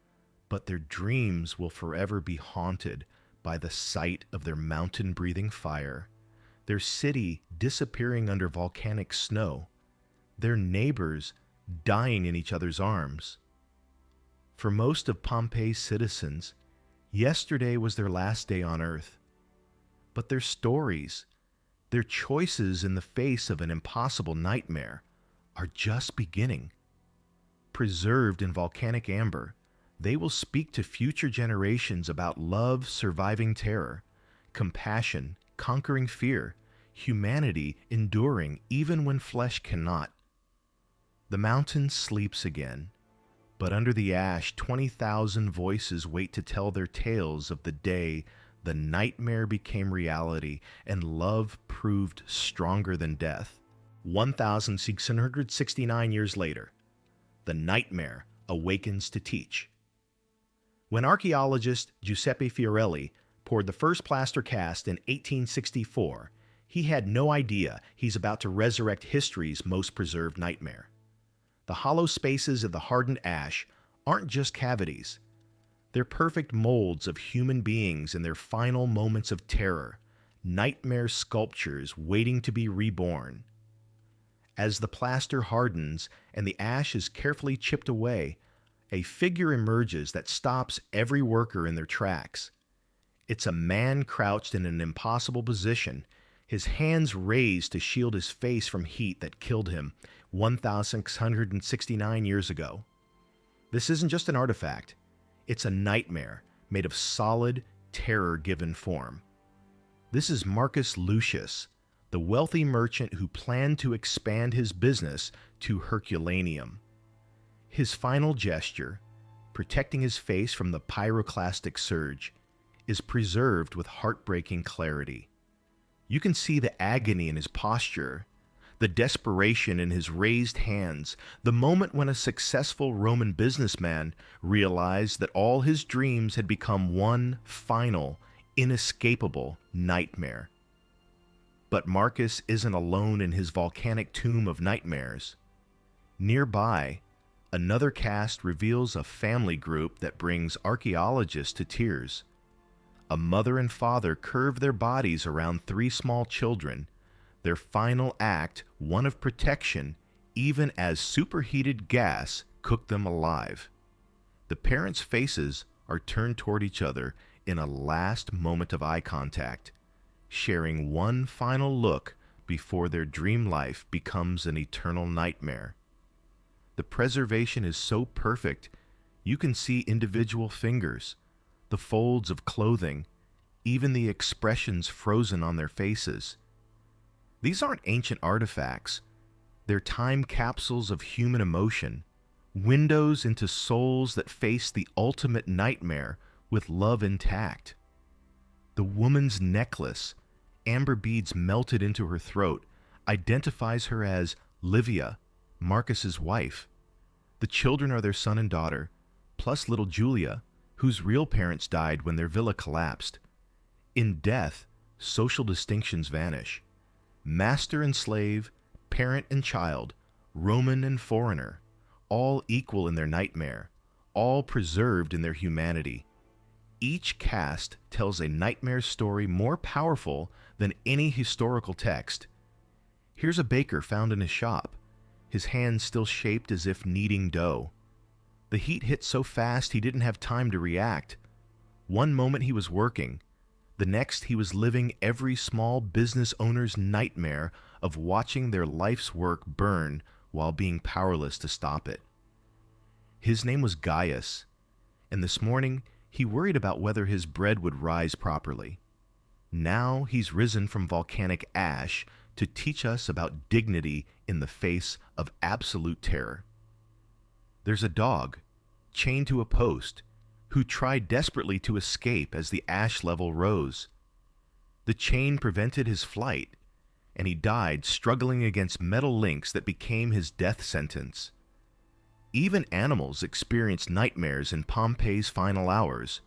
but their dreams will forever be haunted by the sight of their mountain-breathing fire, their city disappearing under volcanic snow, their neighbors dying in each other's arms. For most of Pompeii's citizens, yesterday was their last day on Earth. But their stories, their choices in the face of an impossible nightmare, are just beginning. Preserved in volcanic amber, they will speak to future generations about love surviving terror, compassion conquering fear, humanity enduring even when flesh cannot. The mountain sleeps again, but under the ash 20,000 voices wait to tell their tales of the day the nightmare became reality and love proved stronger than death. 1,669 years later, the nightmare awakens to teach. When archaeologist Giuseppe Fiorelli poured the first plaster cast in 1864, he had no idea he's about to resurrect history's most preserved nightmare. The hollow spaces of the hardened ash aren't just cavities. They're perfect molds of human beings in their final moments of terror, nightmare sculptures waiting to be reborn. As the plaster hardens and the ash is carefully chipped away, a figure emerges that stops every worker in their tracks. It's a man crouched in an impossible position, his hands raised to shield his face from heat that killed him 1,669 years ago. This isn't just an artifact. It's a nightmare made of solid, terror-given form. This is Marcus Lucius, the wealthy merchant who planned to expand his business to Herculaneum. His final gesture, protecting his face from the pyroclastic surge, is preserved with heartbreaking clarity. You can see the agony in his posture, the desperation in his raised hands, the moment when a successful Roman businessman realized that all his dreams had become one final, inescapable nightmare. But Marcus isn't alone in his volcanic tomb of nightmares. Nearby, another cast reveals a family group that brings archaeologists to tears. A mother and father curve their bodies around 3 small children, their final act one of protection, even as superheated gas cooked them alive. The parents' faces are turned toward each other in a last moment of eye contact, sharing one final look before their dream life becomes an eternal nightmare. The preservation is so perfect, you can see individual fingers, the folds of clothing, even the expressions frozen on their faces. These aren't ancient artifacts. They're time capsules of human emotion, windows into souls that face the ultimate nightmare with love intact. The woman's necklace, amber beads melted into her throat, identifies her as Livia, Marcus's wife. The children are their son and daughter, plus little Julia, whose real parents died when their villa collapsed. In death, social distinctions vanish. Master and slave, parent and child, Roman and foreigner, all equal in their nightmare, all preserved in their humanity. Each cast tells a nightmare story more powerful than any historical text. Here's a baker found in his shop, his hands still shaped as if kneading dough. The heat hit so fast he didn't have time to react. One moment he was working, the next he was living every small business owner's nightmare of watching their life's work burn while being powerless to stop it. His name was Gaius, and this morning he worried about whether his bread would rise properly. Now he's risen from volcanic ash to teach us about dignity in the face of absolute terror. There's a dog, chained to a post, who tried desperately to escape as the ash level rose. The chain prevented his flight, and he died struggling against metal links that became his death sentence. Even animals experience nightmares in Pompeii's Final Hours.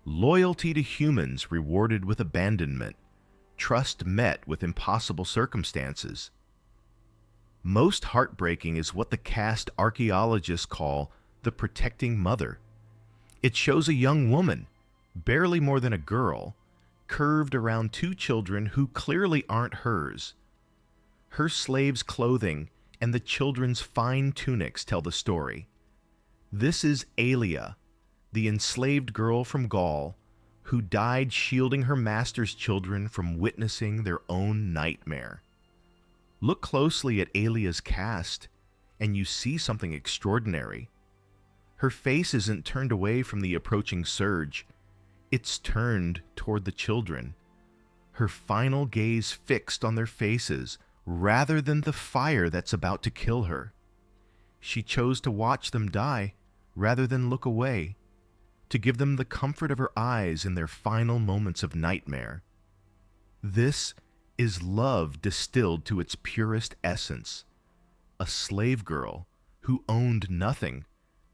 Loyalty to humans rewarded with abandonment, trust met with impossible circumstances. Most heartbreaking is what the cast archaeologists call the protecting mother. It shows a young woman, barely more than a girl, curved around two children who clearly aren't hers. Her slaves' clothing and the children's fine tunics tell the story. This is Aelia, the enslaved girl from Gaul, who died shielding her master's children from witnessing their own nightmare. Look closely at Aelia's cast, and you see something extraordinary. Her face isn't turned away from the approaching surge. It's turned toward the children, her final gaze fixed on their faces rather than the fire that's about to kill her. She chose to watch them die rather than look away, to give them the comfort of her eyes in their final moments of nightmare. This is love distilled to its purest essence. A slave girl who owned nothing,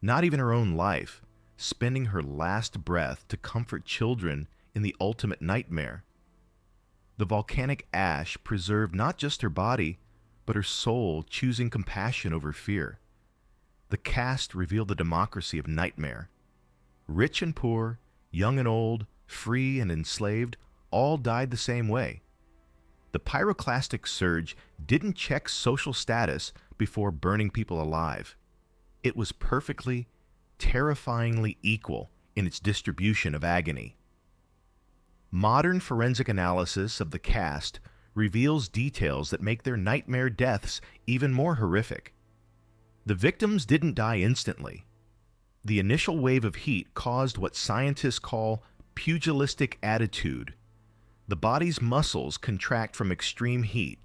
not even her own life, spending her last breath to comfort children in the ultimate nightmare. The volcanic ash preserved not just her body, but her soul, choosing compassion over fear. The cast revealed the democracy of nightmare. Rich and poor, young and old, free and enslaved, all died the same way. The pyroclastic surge didn't check social status before burning people alive. It was perfectly, terrifyingly equal in its distribution of agony. Modern forensic analysis of the cast reveals details that make their nightmare deaths even more horrific. The victims didn't die instantly. The initial wave of heat caused what scientists call pugilistic attitude. The body's muscles contract from extreme heat,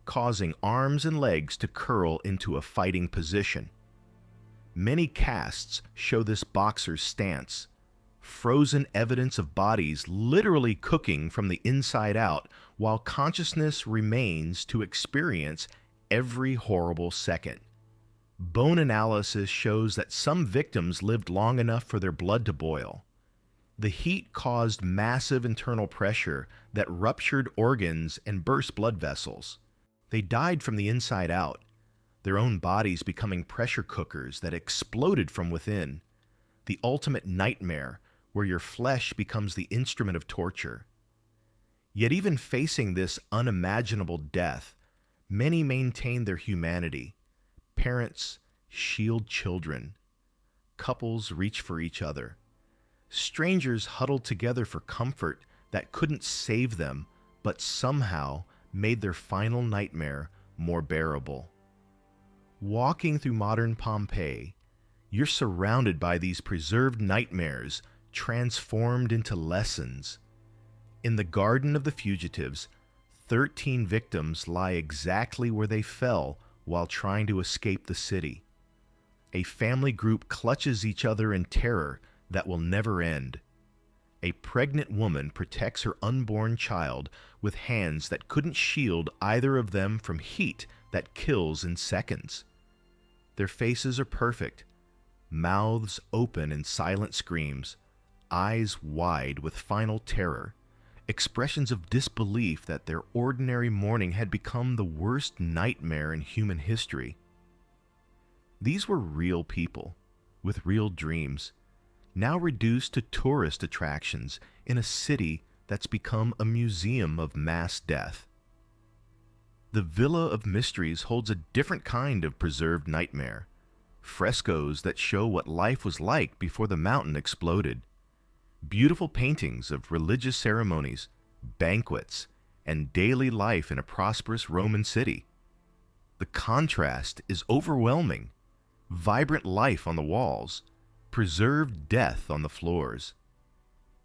causing arms and legs to curl into a fighting position. Many casts show this boxer's stance, frozen evidence of bodies literally cooking from the inside out while consciousness remains to experience every horrible second. Bone analysis shows that some victims lived long enough for their blood to boil. The heat caused massive internal pressure that ruptured organs and burst blood vessels. They died from the inside out, their own bodies becoming pressure cookers that exploded from within. The ultimate nightmare where your flesh becomes the instrument of torture. Yet even facing this unimaginable death, many maintain their humanity. Parents shield children. Couples reach for each other. Strangers huddled together for comfort that couldn't save them, but somehow made their final nightmare more bearable. Walking through modern Pompeii, you're surrounded by these preserved nightmares transformed into lessons. In the Garden of the Fugitives, 13 victims lie exactly where they fell while trying to escape the city. A family group clutches each other in terror that will never end. A pregnant woman protects her unborn child with hands that couldn't shield either of them from heat that kills in seconds. Their faces are perfect, mouths open in silent screams, eyes wide with final terror, expressions of disbelief that their ordinary morning had become the worst nightmare in human history. These were real people, with real dreams, now reduced to tourist attractions in a city that's become a museum of mass death. The Villa of Mysteries holds a different kind of preserved nightmare. Frescoes that show what life was like before the mountain exploded. Beautiful paintings of religious ceremonies, banquets, and daily life in a prosperous Roman city. The contrast is overwhelming. Vibrant life on the walls, preserved death on the floors.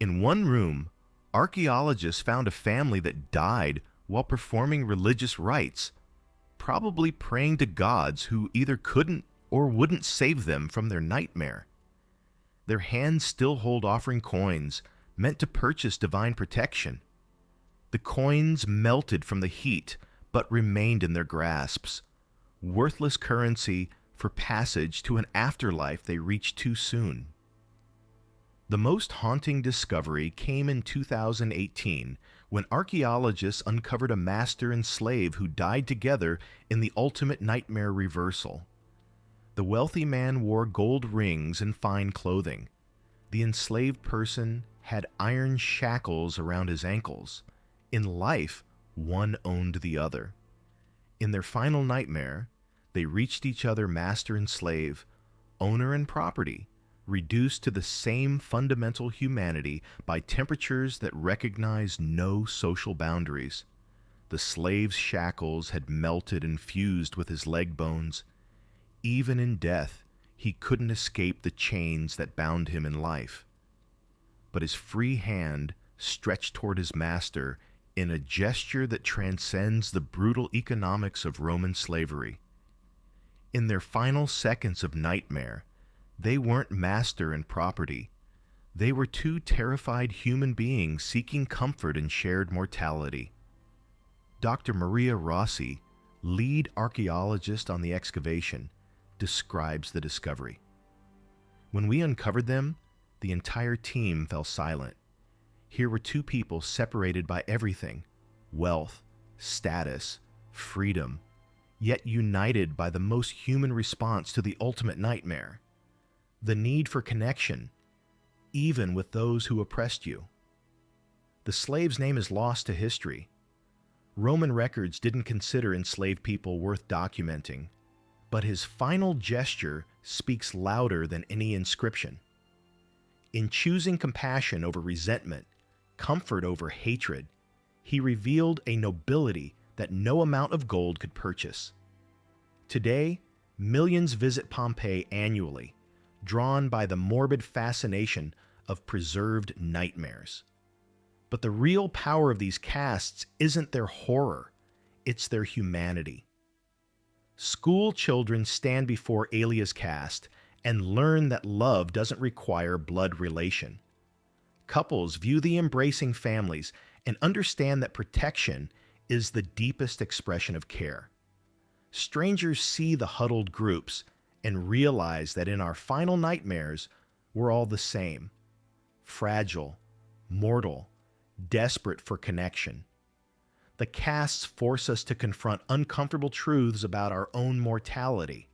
In one room, archaeologists found a family that died while performing religious rites, probably praying to gods who either couldn't or wouldn't save them from their nightmare. Their hands still hold offering coins meant to purchase divine protection. The coins melted from the heat but remained in their grasps, worthless currency for passage to an afterlife they reached too soon. The most haunting discovery came in 2018 when archaeologists uncovered a master and slave who died together in the ultimate nightmare reversal. The wealthy man wore gold rings and fine clothing. The enslaved person had iron shackles around his ankles. In life, one owned the other. In their final nightmare, they reached each other master and slave, owner and property, reduced to the same fundamental humanity by temperatures that recognized no social boundaries. The slave's shackles had melted and fused with his leg bones. Even in death, he couldn't escape the chains that bound him in life. But his free hand stretched toward his master in a gesture that transcends the brutal economics of Roman slavery. In their final seconds of nightmare, they weren't master and property. They were two terrified human beings seeking comfort in shared mortality. Dr. Maria Rossi, lead archaeologist on the excavation, describes the discovery. When we uncovered them, the entire team fell silent. Here were two people separated by everything: wealth, status, freedom, yet united by the most human response to the ultimate nightmare, the need for connection, even with those who oppressed you. The slave's name is lost to history. Roman records didn't consider enslaved people worth documenting, but his final gesture speaks louder than any inscription. In choosing compassion over resentment, comfort over hatred, he revealed a nobility that no amount of gold could purchase. Today, millions visit Pompeii annually, drawn by the morbid fascination of preserved nightmares. But the real power of these casts isn't their horror, it's their humanity. School children stand before Aelia's cast and learn that love doesn't require blood relation. Couples view the embracing families and understand that protection is the deepest expression of care. Strangers see the huddled groups and realize that in our final nightmares, we're all the same: fragile, mortal, desperate for connection. The casts force us to confront uncomfortable truths about our own mortality.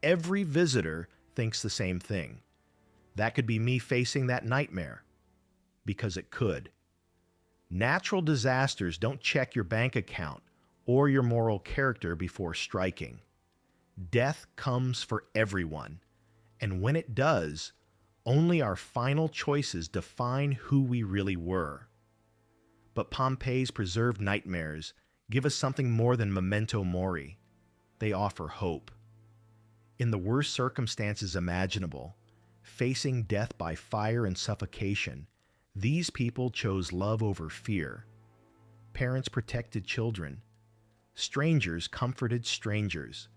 Every visitor thinks the same thing. That could be me facing that nightmare, because it could. Natural disasters don't check your bank account or your moral character before striking. Death comes for everyone, and when it does, only our final choices define who we really were. But Pompeii's preserved nightmares give us something more than memento mori. They offer hope. In the worst circumstances imaginable, facing death by fire and suffocation, these people chose love over fear. Parents protected children. Strangers comforted strangers.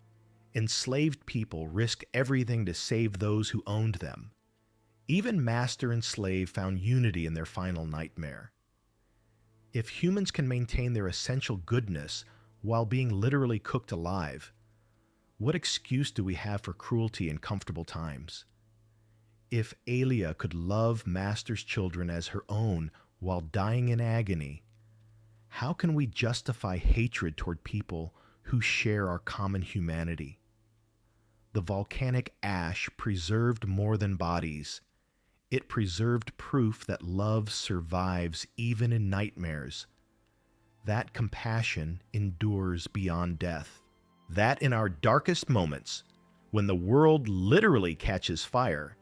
Enslaved people risked everything to save those who owned them. Even master and slave found unity in their final nightmare. If humans can maintain their essential goodness while being literally cooked alive, what excuse do we have for cruelty in comfortable times? If Aelia could love master's children as her own while dying in agony, how can we justify hatred toward people who share our common humanity? The volcanic ash preserved more than bodies. It preserved proof that love survives even in nightmares. That compassion endures beyond death. That in our darkest moments, when the world literally catches fire,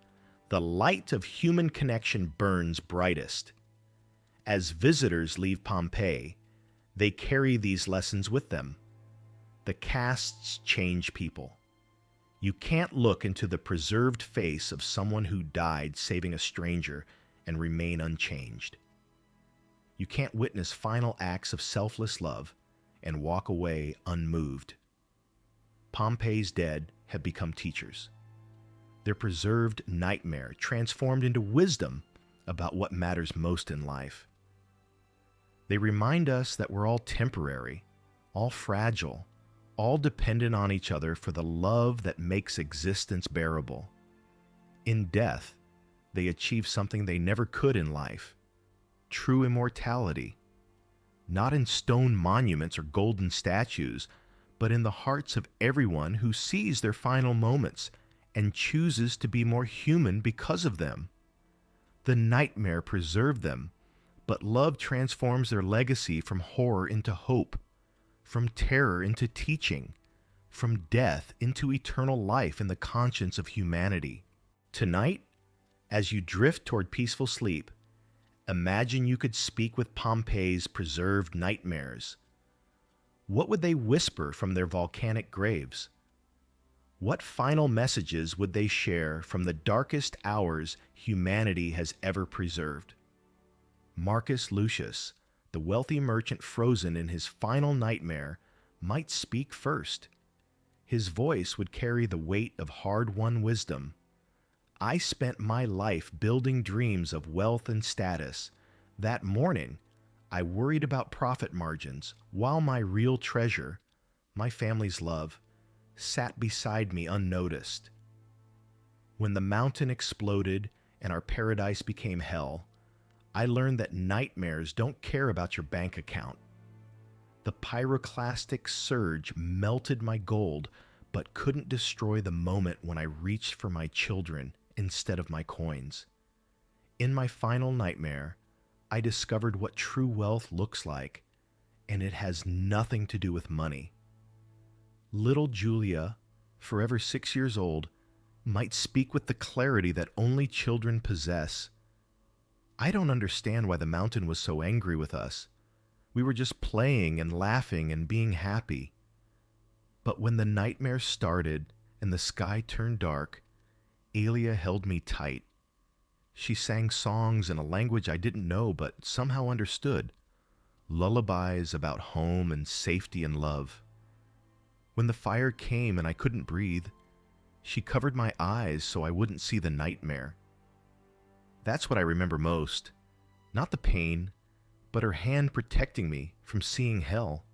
the light of human connection burns brightest. As visitors leave Pompeii, they carry these lessons with them. The casts change people. You can't look into the preserved face of someone who died saving a stranger and remain unchanged. You can't witness final acts of selfless love and walk away unmoved. Pompeii's dead have become teachers. Their preserved nightmare transformed into wisdom about what matters most in life. They remind us that we're all temporary, all fragile, all dependent on each other for the love that makes existence bearable. In death, they achieve something they never could in life: true immortality, not in stone monuments or golden statues, but in the hearts of everyone who sees their final moments and chooses to be more human because of them. The nightmare preserved them, but love transforms their legacy from horror into hope, from terror into teaching, from death into eternal life in the conscience of humanity. Tonight, as you drift toward peaceful sleep, imagine you could speak with Pompeii's preserved nightmares. What would they whisper from their volcanic graves? What final messages would they share from the darkest hours humanity has ever preserved? Marcus Lucius, the wealthy merchant frozen in his final nightmare, might speak first. His voice would carry the weight of hard-won wisdom. I spent my life building dreams of wealth and status. That morning, I worried about profit margins, while my real treasure, my family's love, sat beside me unnoticed. When the mountain exploded and our paradise became hell, I learned that nightmares don't care about your bank account. The pyroclastic surge melted my gold, but couldn't destroy the moment when I reached for my children instead of my coins. In my final nightmare, I discovered what true wealth looks like, and it has nothing to do with money. Little Julia, forever 6 years old, might speak with the clarity that only children possess. I don't understand why the mountain was so angry with us. We were just playing and laughing and being happy. But when the nightmare started and the sky turned dark, Aelia held me tight. She sang songs in a language I didn't know but somehow understood, lullabies about home and safety and love. When the fire came and I couldn't breathe, she covered my eyes so I wouldn't see the nightmare. That's what I remember most. Not the pain, but her hand protecting me from seeing hell.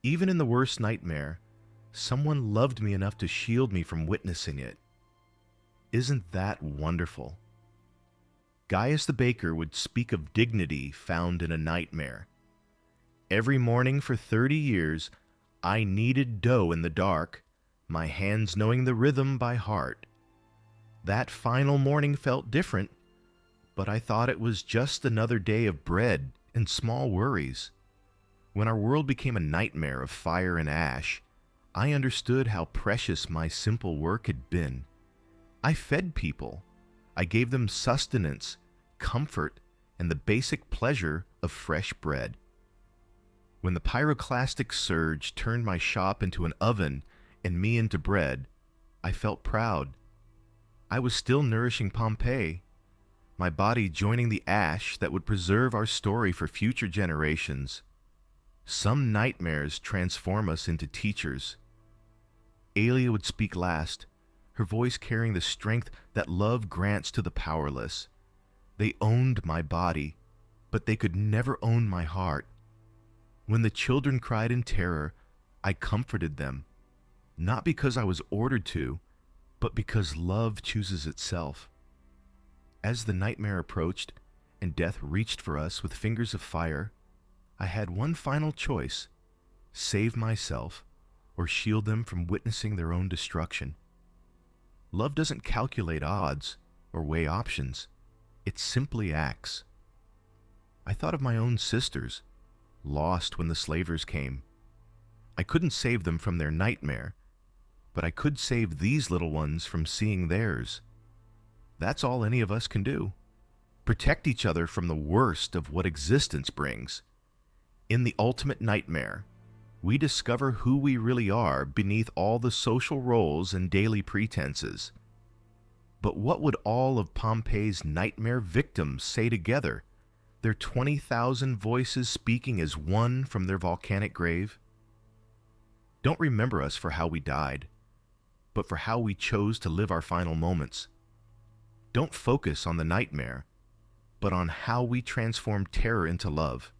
Even in the worst nightmare, someone loved me enough to shield me from witnessing it. Isn't that wonderful? Gaius the baker would speak of dignity found in a nightmare. Every morning for 30 years, I kneaded dough in the dark, my hands knowing the rhythm by heart. That final morning felt different, but I thought it was just another day of bread and small worries. When our world became a nightmare of fire and ash, I understood how precious my simple work had been. I fed people. I gave them sustenance, comfort, and the basic pleasure of fresh bread. When the pyroclastic surge turned my shop into an oven and me into bread, I felt proud. I was still nourishing Pompeii, my body joining the ash that would preserve our story for future generations. Some nightmares transform us into teachers. Aelia would speak last, her voice carrying the strength that love grants to the powerless. They owned my body, but they could never own my heart. When the children cried in terror, I comforted them, not because I was ordered to, but because love chooses itself. As the nightmare approached and death reached for us with fingers of fire, I had one final choice: save myself or shield them from witnessing their own destruction. Love doesn't calculate odds or weigh options. It simply acts. I thought of my own sisters, lost when the slavers came. I couldn't save them from their nightmare, but I could save these little ones from seeing theirs. That's all any of us can do. Protect each other from the worst of what existence brings. In the ultimate nightmare, we discover who we really are beneath all the social roles and daily pretenses. But what would all of Pompeii's nightmare victims say together, their 20,000 voices speaking as one from their volcanic grave? Don't remember us for how we died, but for how we chose to live our final moments. Don't focus on the nightmare, but on how we transformed terror into love.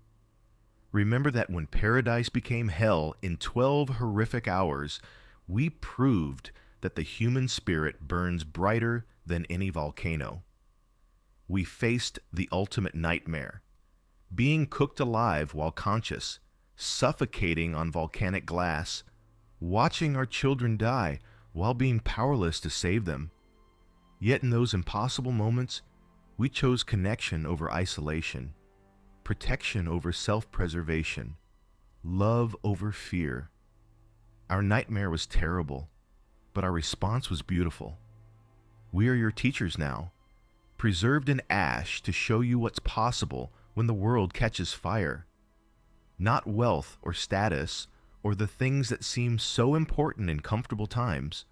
Remember that when paradise became hell in 12 horrific hours, we proved that the human spirit burns brighter than any volcano. We faced the ultimate nightmare, being cooked alive while conscious, suffocating on volcanic glass, watching our children die while being powerless to save them. Yet in those impossible moments, we chose connection over isolation, protection over self-preservation, love over fear. Our nightmare was terrible, but our response was beautiful. We are your teachers now, preserved in ash to show you what's possible when the world catches fire. Not wealth or status or the things that seem so important in comfortable times.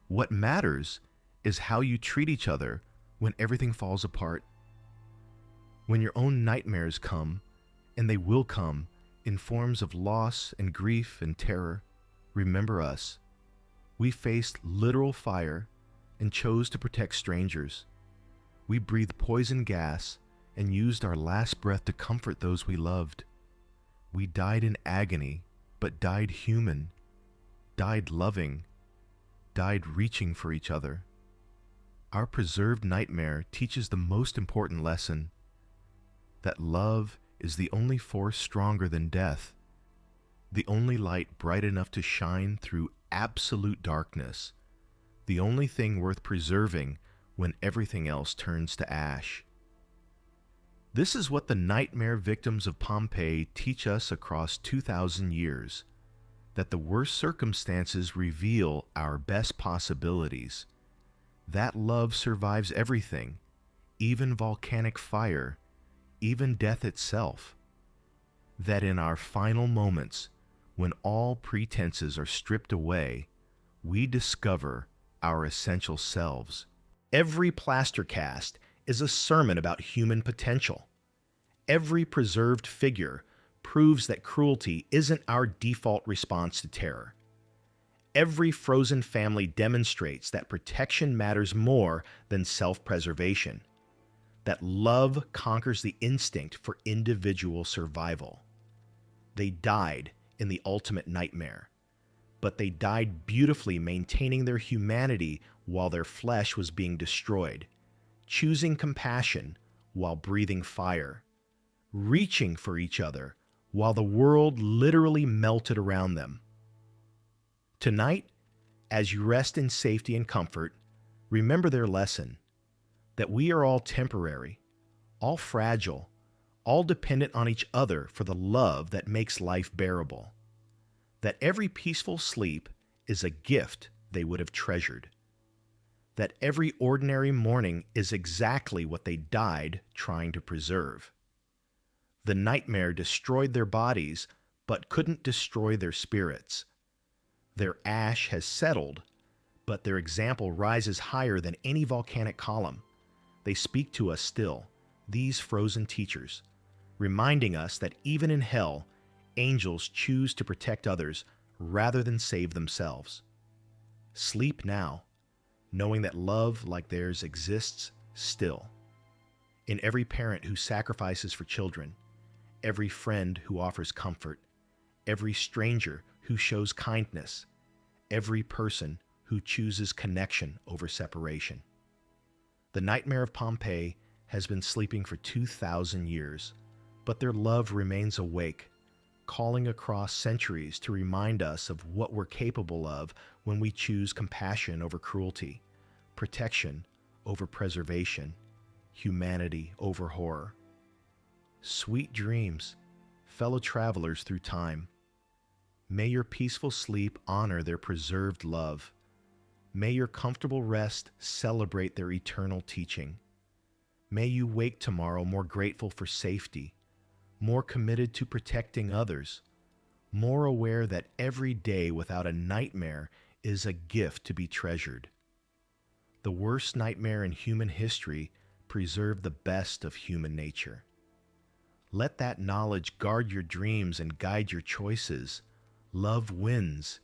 What matters is how you treat each other when everything falls apart. When your own nightmares come, and they will come in forms of loss and grief and terror, remember us. We faced literal fire and chose to protect strangers. We breathed poison gas and used our last breath to comfort those we loved. We died in agony, but died human, died loving, died reaching for each other. Our preserved nightmare teaches the most important lesson: that love is the only force stronger than death, the only light bright enough to shine through absolute darkness, the only thing worth preserving when everything else turns to ash. This is what the nightmare victims of Pompeii teach us across 2,000 years, that the worst circumstances reveal our best possibilities. That love survives everything, even volcanic fire, even death itself. That in our final moments, when all pretenses are stripped away, we discover our essential selves. Every plaster cast is a sermon about human potential. Every preserved figure proves that cruelty isn't our default response to terror. Every frozen family demonstrates that protection matters more than self-preservation, that love conquers the instinct for individual survival. They died in the ultimate nightmare, but they died beautifully maintaining their humanity while their flesh was being destroyed, choosing compassion while breathing fire, reaching for each other while the world literally melted around them. Tonight, as you rest in safety and comfort, remember their lesson, that we are all temporary, all fragile, all dependent on each other for the love that makes life bearable, that every peaceful sleep is a gift they would have treasured, that every ordinary morning is exactly what they died trying to preserve. The nightmare destroyed their bodies, but couldn't destroy their spirits. Their ash has settled, but their example rises higher than any volcanic column. They speak to us still, these frozen teachers, reminding us that even in hell, angels choose to protect others rather than save themselves. Sleep now, knowing that love like theirs exists still. In every parent who sacrifices for children, every friend who offers comfort, every stranger who shows kindness, every person who chooses connection over separation. The nightmare of Pompeii has been sleeping for 2,000 years, but their love remains awake, calling across centuries to remind us of what we're capable of when we choose compassion over cruelty, protection over preservation, humanity over horror. Sweet dreams, fellow travelers through time. May your peaceful sleep honor their preserved love. May your comfortable rest celebrate their eternal teaching. May you wake tomorrow more grateful for safety, more committed to protecting others, more aware that every day without a nightmare is a gift to be treasured. The worst nightmare in human history preserved the best of human nature. Let that knowledge guard your dreams and guide your choices. Love wins,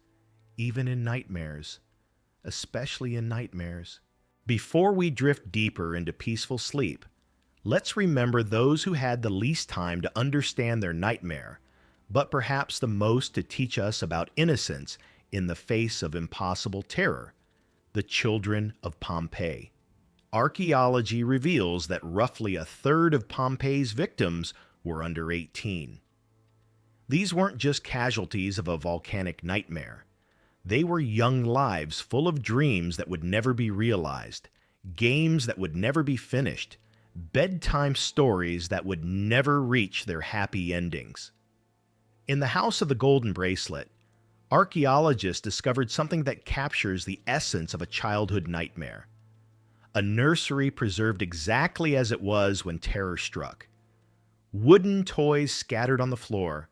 even in nightmares, especially in nightmares. Before we drift deeper into peaceful sleep, let's remember those who had the least time to understand their nightmare, but perhaps the most to teach us about innocence in the face of impossible terror, the children of Pompeii. Archaeology reveals that roughly a third of Pompeii's victims were under 18. These weren't just casualties of a volcanic nightmare. They were young lives full of dreams that would never be realized, games that would never be finished, bedtime stories that would never reach their happy endings. In the House of the Golden Bracelet, archaeologists discovered something that captures the essence of a childhood nightmare. A nursery preserved exactly as it was when terror struck. Wooden toys scattered on the floor,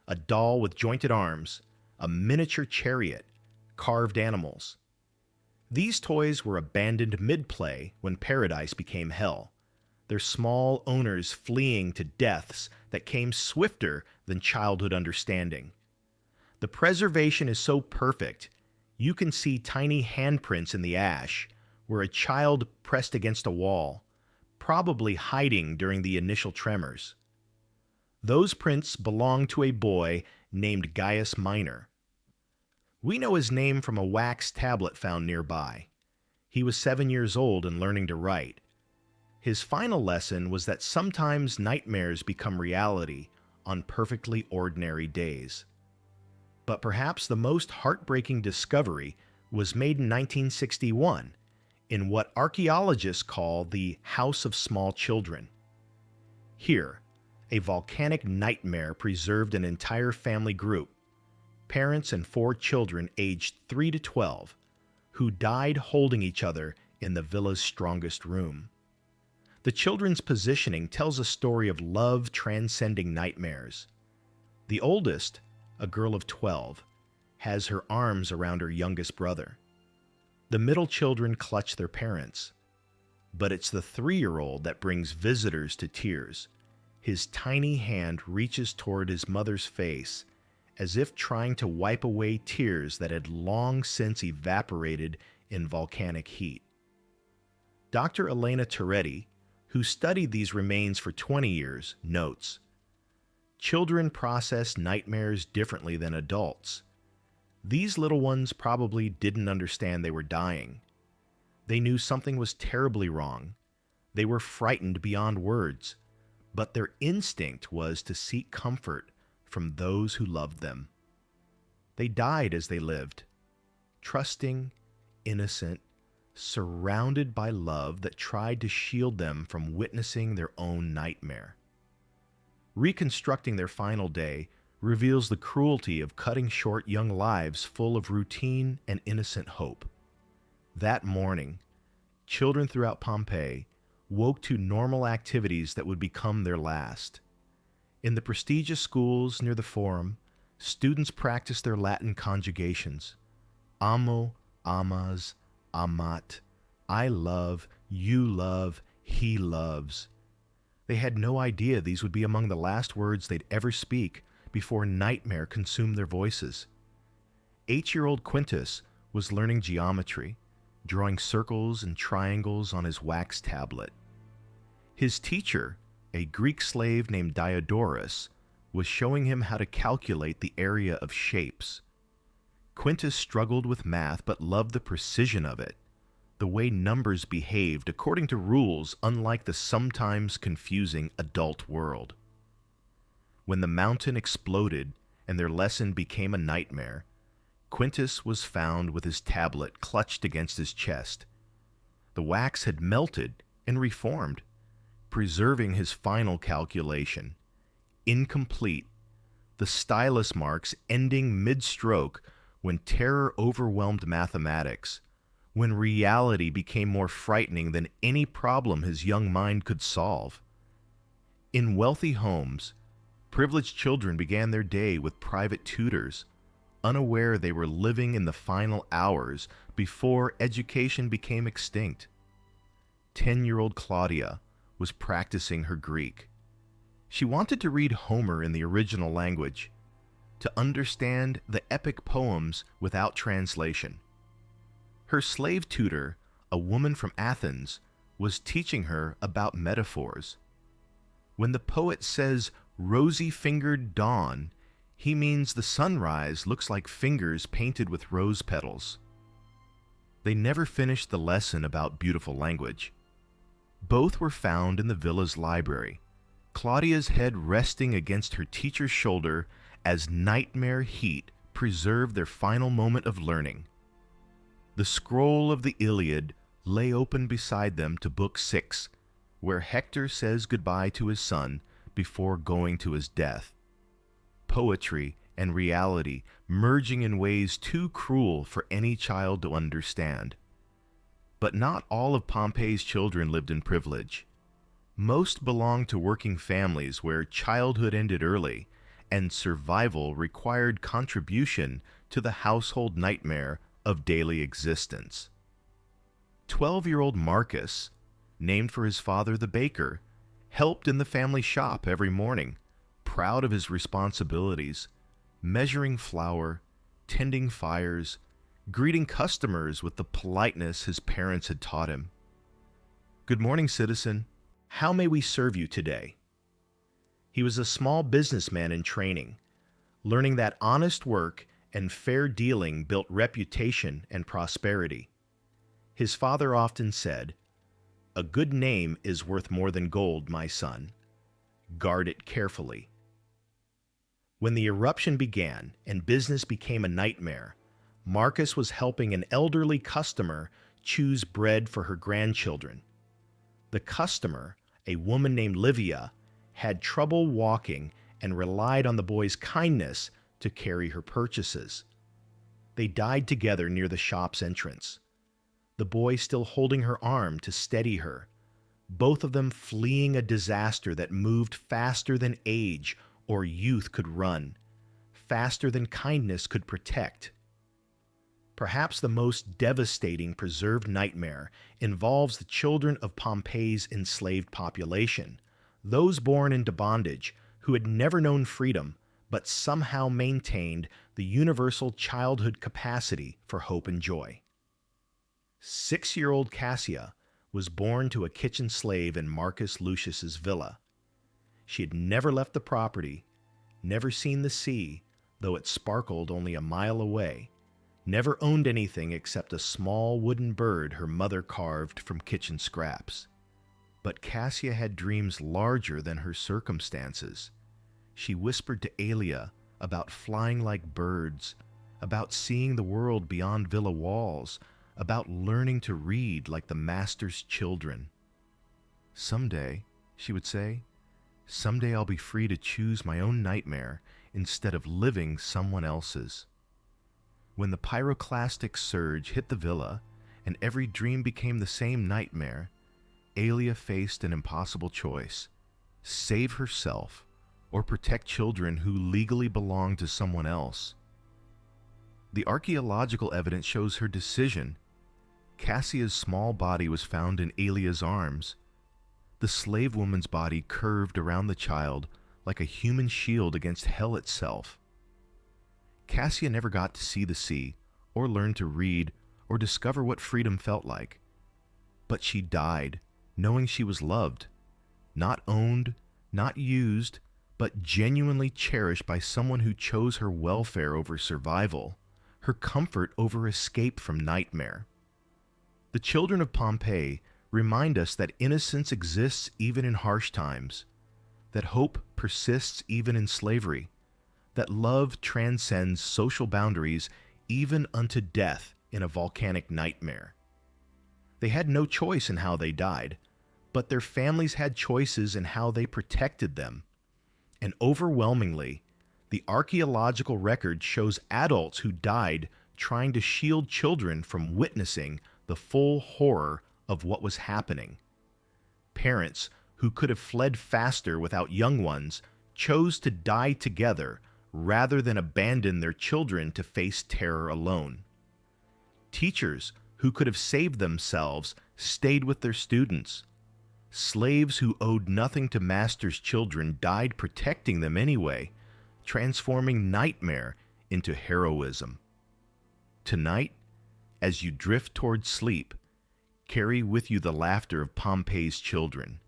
a doll with jointed arms, a miniature chariot, carved animals. These toys were abandoned mid-play when paradise became hell, their small owners fleeing to deaths that came swifter than childhood understanding. The preservation is so perfect, you can see tiny handprints in the ash, where a child pressed against a wall, probably hiding during the initial tremors. Those prints belong to a boy named Gaius Minor. We know his name from a wax tablet found nearby. He was 7 years old and learning to write. His final lesson was that sometimes nightmares become reality on perfectly ordinary days. But perhaps the most heartbreaking discovery was made in 1961 in what archaeologists call the House of Small Children. Here, a volcanic nightmare preserved an entire family group, parents and 4 children aged 3 to 12, who died holding each other in the villa's strongest room. The children's positioning tells a story of love transcending nightmares. The oldest, a girl of 12, has her arms around her youngest brother. The middle children clutch their parents. But it's the 3-year-old that brings visitors to tears. His tiny hand reaches toward his mother's face, as if trying to wipe away tears that had long since evaporated in volcanic heat. Dr. Elena Toretti, who studied these remains for 20 years, notes, "Children process nightmares differently than adults. These little ones probably didn't understand they were dying. They knew something was terribly wrong. They were frightened beyond words, but their instinct was to seek comfort from those who loved them. They died as they lived, trusting, innocent, surrounded by love that tried to shield them from witnessing their own nightmare." Reconstructing their final day reveals the cruelty of cutting short young lives full of routine and innocent hope. That morning, children throughout Pompeii woke to normal activities that would become their last. In the prestigious schools near the Forum, Students practiced their Latin conjugations. Amo, amas, amat. I love, you love, he loves. They had no idea these would be among the last words they'd ever speak before nightmare consumed their voices. 8-year-old Quintus was learning geometry, drawing circles and triangles on his wax tablet. His teacher, a Greek slave named Diodorus, was showing him how to calculate the area of shapes. Quintus struggled with math but loved the precision of it, the way numbers behaved according to rules unlike the sometimes confusing adult world. When the mountain exploded and their lesson became a nightmare, Quintus was found with his tablet clutched against his chest. The wax had melted and reformed, preserving his final calculation. Incomplete, the stylus marks ending mid-stroke when terror overwhelmed mathematics, when reality became more frightening than any problem his young mind could solve. In wealthy homes, privileged children began their day with private tutors, unaware they were living in the final hours before education became extinct. 10-year-old Claudia was practicing her Greek. She wanted to read Homer in the original language, to understand the epic poems without translation. Her slave tutor, a woman from Athens, was teaching her about metaphors. When the poet says rosy-fingered dawn, he means the sunrise looks like fingers painted with rose petals. They never finished the lesson about beautiful language. Both were found in the villa's library, Claudia's head resting against her teacher's shoulder as nightmare heat preserved their final moment of learning. The scroll of the Iliad lay open beside them to Book 6, where Hector says goodbye to his son before going to his death. Poetry and reality merging in ways too cruel for any child to understand. But not all of Pompeii's children lived in privilege. Most belonged to working families where childhood ended early and survival required contribution to the household nightmare of daily existence. 12-year-old Marcus, named for his father the baker, helped in the family shop every morning, proud of his responsibilities, measuring flour, tending fires, greeting customers with the politeness his parents had taught him. "Good morning, citizen. How may we serve you today?" He was a small businessman in training, learning that honest work and fair dealing built reputation and prosperity. His father often said, "A good name is worth more than gold, my son. Guard it carefully." When the eruption began and business became a nightmare, Marcus was helping an elderly customer choose bread for her grandchildren. The customer, a woman named Livia, had trouble walking and relied on the boy's kindness to carry her purchases. They died together near the shop's entrance, the boy still holding her arm to steady her, both of them fleeing a disaster that moved faster than age or youth could run, faster than kindness could protect. Perhaps the most devastating preserved nightmare involves the children of Pompeii's enslaved population, those born into bondage who had never known freedom but somehow maintained the universal childhood capacity for hope and joy. 6-year-old Cassia was born to a kitchen slave in Marcus Lucius's villa. She had never left the property, never seen the sea, though it sparkled only a mile away, never owned anything except a small wooden bird her mother carved from kitchen scraps. But Cassia had dreams larger than her circumstances. She whispered to Aelia about flying like birds, about seeing the world beyond villa walls, about learning to read like the master's children. "Someday," she would say, "someday I'll be free to choose my own nightmare instead of living someone else's." When the pyroclastic surge hit the villa and every dream became the same nightmare, Aelia faced an impossible choice: save herself or protect children who legally belong to someone else. The archaeological evidence shows her decision. Cassia's small body was found in Aelia's arms. The slave woman's body curved around the child like a human shield against hell itself. Cassia never got to see the sea, or learn to read, or discover what freedom felt like. But she died, knowing she was loved, not owned, not used, but genuinely cherished by someone who chose her welfare over survival, her comfort over escape from nightmare. The children of Pompeii remind us that innocence exists even in harsh times, that hope persists even in slavery, that love transcends social boundaries even unto death in a volcanic nightmare. They had no choice in how they died, but their families had choices in how they protected them. And overwhelmingly, the archaeological record shows adults who died trying to shield children from witnessing the full horror of what was happening. Parents who could have fled faster without young ones chose to die together rather than abandon their children to face terror alone. Teachers who could have saved themselves stayed with their students. Slaves who owed nothing to masters' children died protecting them anyway, transforming nightmare into heroism. Tonight, as you drift toward sleep, carry with you the laughter of Pompeii's children.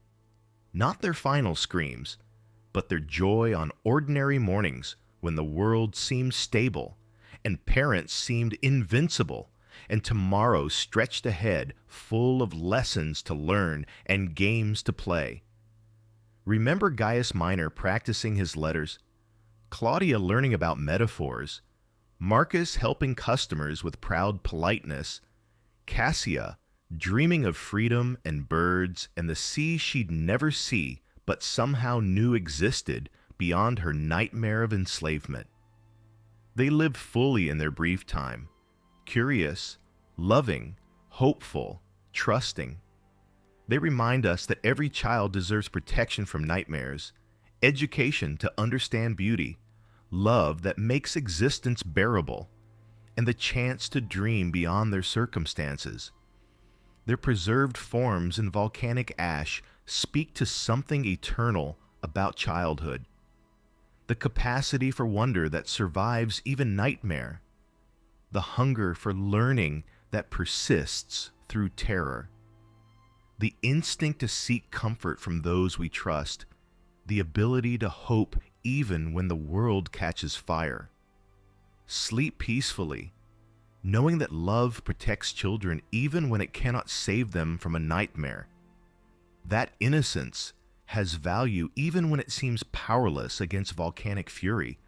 Not their final screams, but their joy on ordinary mornings when the world seemed stable and parents seemed invincible, and tomorrow stretched ahead full of lessons to learn and games to play. Remember Gaius Minor practicing his letters, Claudia learning about metaphors, Marcus helping customers with proud politeness, Cassia dreaming of freedom and birds and the sea she'd never see but somehow knew existed beyond her nightmare of enslavement. They lived fully in their brief time, curious, loving, hopeful, trusting. They remind us that every child deserves protection from nightmares, education to understand beauty, love that makes existence bearable, and the chance to dream beyond their circumstances. Their preserved forms in volcanic ash speak to something eternal about childhood, the capacity for wonder that survives even nightmare, the hunger for learning that persists through terror, the instinct to seek comfort from those we trust, the ability to hope even when the world catches fire. Sleep peacefully, knowing that love protects children even when it cannot save them from a nightmare. That innocence has value even when it seems powerless against volcanic fury,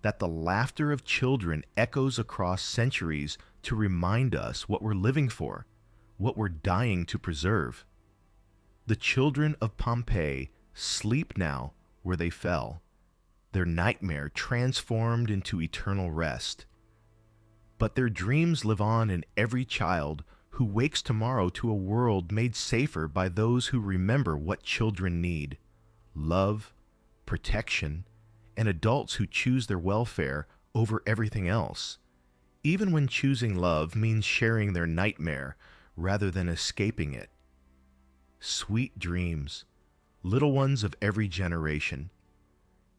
that the laughter of children echoes across centuries to remind us what we're living for, what we're dying to preserve. The children of Pompeii sleep now where they fell, their nightmare transformed into eternal rest. But their dreams live on in every child who wakes tomorrow to a world made safer by those who remember what children need: love, protection, and adults who choose their welfare over everything else, even when choosing love means sharing their nightmare rather than escaping it. Sweet dreams, little ones of every generation.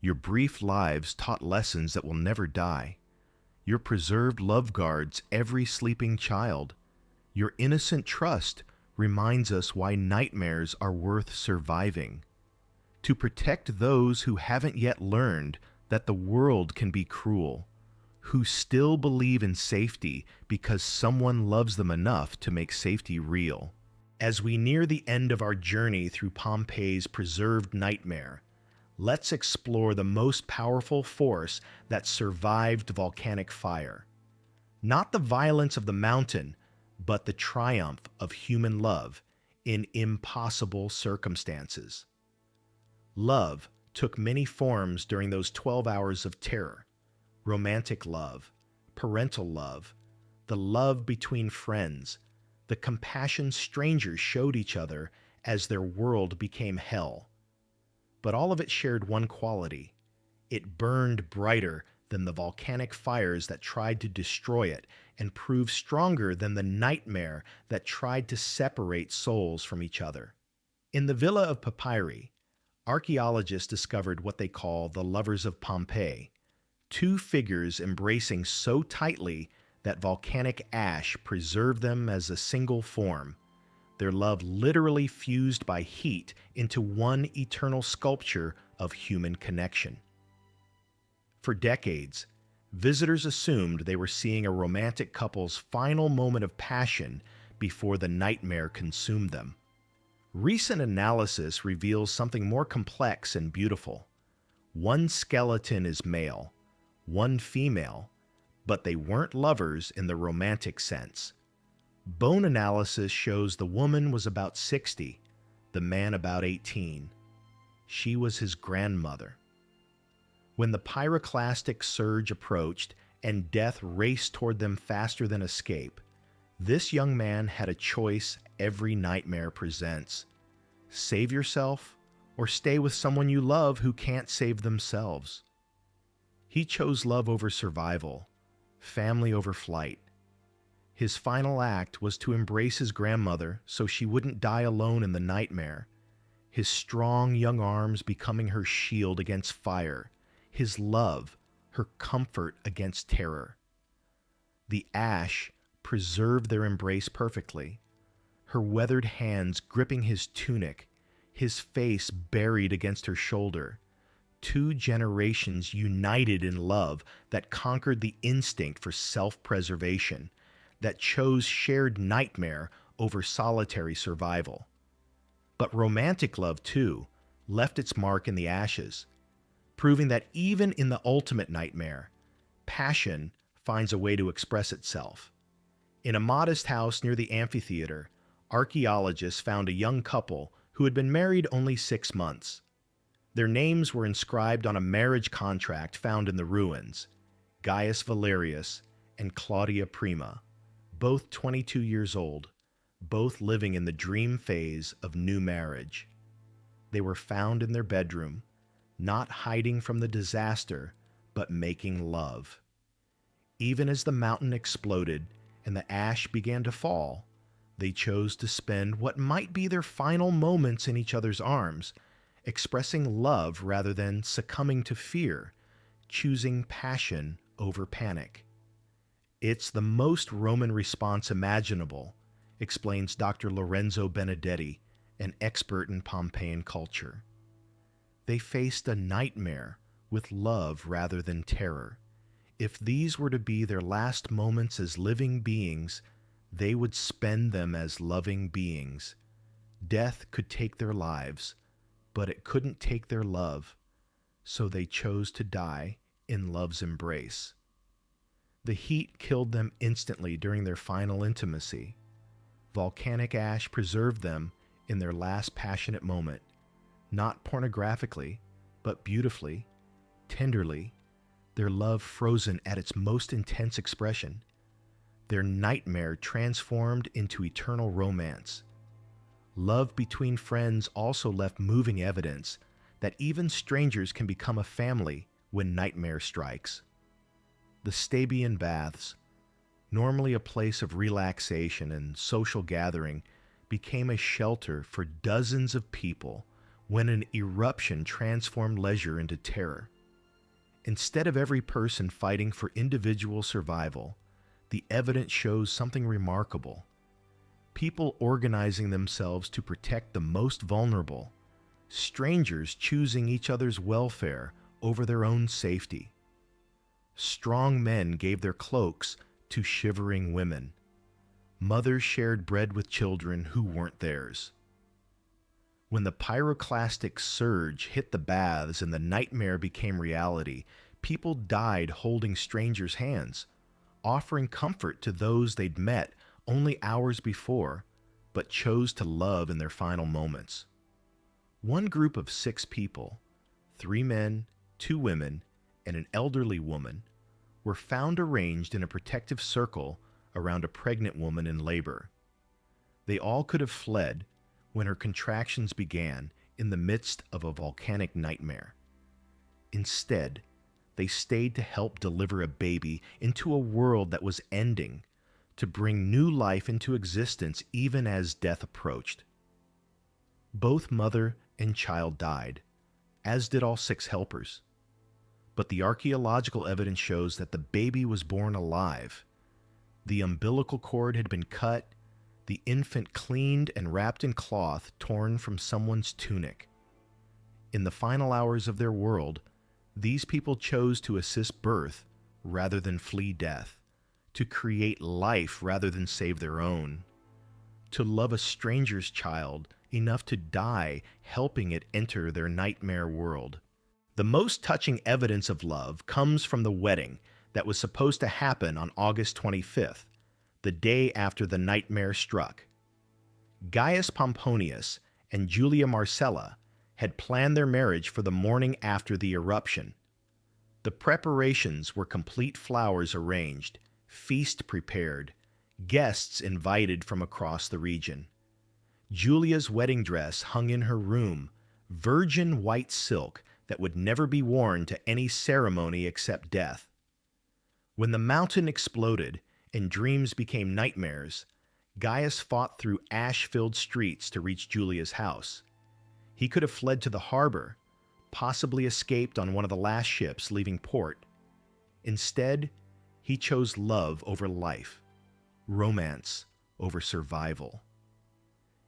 Your brief lives taught lessons that will never die. Your preserved love guards every sleeping child. Your innocent trust reminds us why nightmares are worth surviving. To protect those who haven't yet learned that the world can be cruel, who still believe in safety because someone loves them enough to make safety real. As we near the end of our journey through Pompeii's preserved nightmare, let's explore the most powerful force that survived volcanic fire. Not the violence of the mountain, but the triumph of human love in impossible circumstances. Love took many forms during those 12 hours of terror: romantic love, parental love, the love between friends, the compassion strangers showed each other as their world became hell. But all of it shared one quality: It burned brighter than the volcanic fires that tried to destroy it and proved stronger than the nightmare that tried to separate souls from each other. In the Villa of Papyri, archaeologists discovered what they call the Lovers of Pompeii, two figures embracing so tightly that volcanic ash preserved them as a single form, their love literally fused by heat into one eternal sculpture of human connection. For decades, visitors assumed they were seeing a romantic couple's final moment of passion before the nightmare consumed them. Recent analysis reveals something more complex and beautiful. One skeleton is male, one female, but they weren't lovers in the romantic sense. Bone analysis shows the woman was about 60, the man about 18. She was his grandmother. When the pyroclastic surge approached and death raced toward them faster than escape, this young man had a choice every nightmare presents. Save yourself or stay with someone you love who can't save themselves. He chose love over survival, family over flight. His final act was to embrace his grandmother so she wouldn't die alone in the nightmare, his strong young arms becoming her shield against fire, his love, her comfort against terror. The ash preserved their embrace perfectly, her weathered hands gripping his tunic, his face buried against her shoulder. Two generations united in love that conquered the instinct for self-preservation, that chose shared nightmare over solitary survival. But romantic love, too, left its mark in the ashes, proving that even in the ultimate nightmare, passion finds a way to express itself. In a modest house near the amphitheater, archaeologists found a young couple who had been married only 6 months. Their names were inscribed on a marriage contract found in the ruins: Gaius Valerius and Claudia Prima, both 22 years old, both living in the dream phase of new marriage. They were found in their bedroom, not hiding from the disaster, but making love. Even as the mountain exploded and the ash began to fall, they chose to spend what might be their final moments in each other's arms, expressing love rather than succumbing to fear, choosing passion over panic. It's the most Roman response imaginable, explains Dr. Lorenzo Benedetti, an expert in Pompeian culture. They faced a nightmare with love rather than terror. If these were to be their last moments as living beings, they would spend them as loving beings. Death could take their lives, but it couldn't take their love, so they chose to die in love's embrace. The heat killed them instantly during their final intimacy. Volcanic ash preserved them in their last passionate moment, not pornographically, but beautifully, tenderly, their love frozen at its most intense expression, their nightmare transformed into eternal romance. Love between friends also left moving evidence that even strangers can become a family when nightmare strikes. The Stabian Baths, normally a place of relaxation and social gathering, became a shelter for dozens of people when an eruption transformed leisure into terror. Instead of every person fighting for individual survival, the evidence shows something remarkable. People organizing themselves to protect the most vulnerable, strangers choosing each other's welfare over their own safety. Strong men gave their cloaks to shivering women. Mothers shared bread with children who weren't theirs. When the pyroclastic surge hit the baths and the nightmare became reality, people died holding strangers' hands, offering comfort to those they'd met only hours before, but chose to love in their final moments. One group of 6 people, 3 men, 2 women, and an elderly woman, were found arranged in a protective circle around a pregnant woman in labor. They all could have fled when her contractions began in the midst of a volcanic nightmare. Instead, they stayed to help deliver a baby into a world that was ending, to bring new life into existence even as death approached. Both mother and child died, as did all 6 helpers. But the archaeological evidence shows that the baby was born alive. The umbilical cord had been cut, the infant cleaned and wrapped in cloth torn from someone's tunic. In the final hours of their world, these people chose to assist birth rather than flee death, to create life rather than save their own, to love a stranger's child enough to die helping it enter their nightmare world. The most touching evidence of love comes from the wedding that was supposed to happen on August 25th, the day after the nightmare struck. Gaius Pomponius and Julia Marcella had planned their marriage for the morning after the eruption. The preparations were complete: flowers arranged, feast prepared, guests invited from across the region. Julia's wedding dress hung in her room, virgin white silk that would never be worn to any ceremony except death. When the mountain exploded and dreams became nightmares, Gaius fought through ash-filled streets to reach Julia's house. He could have fled to the harbor, possibly escaped on one of the last ships leaving port. Instead, he chose love over life, romance over survival.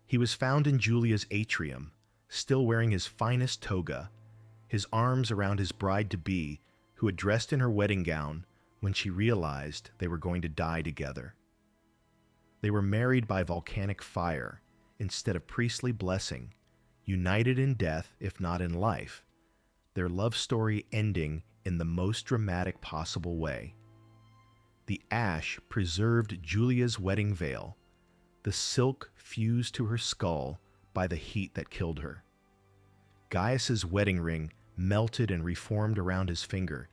He was found in Julia's atrium, still wearing his finest toga, his arms around his bride-to-be, who had dressed in her wedding gown when she realized they were going to die together. They were married by volcanic fire instead of priestly blessing, united in death if not in life, their love story ending in the most dramatic possible way. The ash preserved Julia's wedding veil. The silk fused to her skull by the heat that killed her. Gaius's wedding ring melted and reformed around his finger,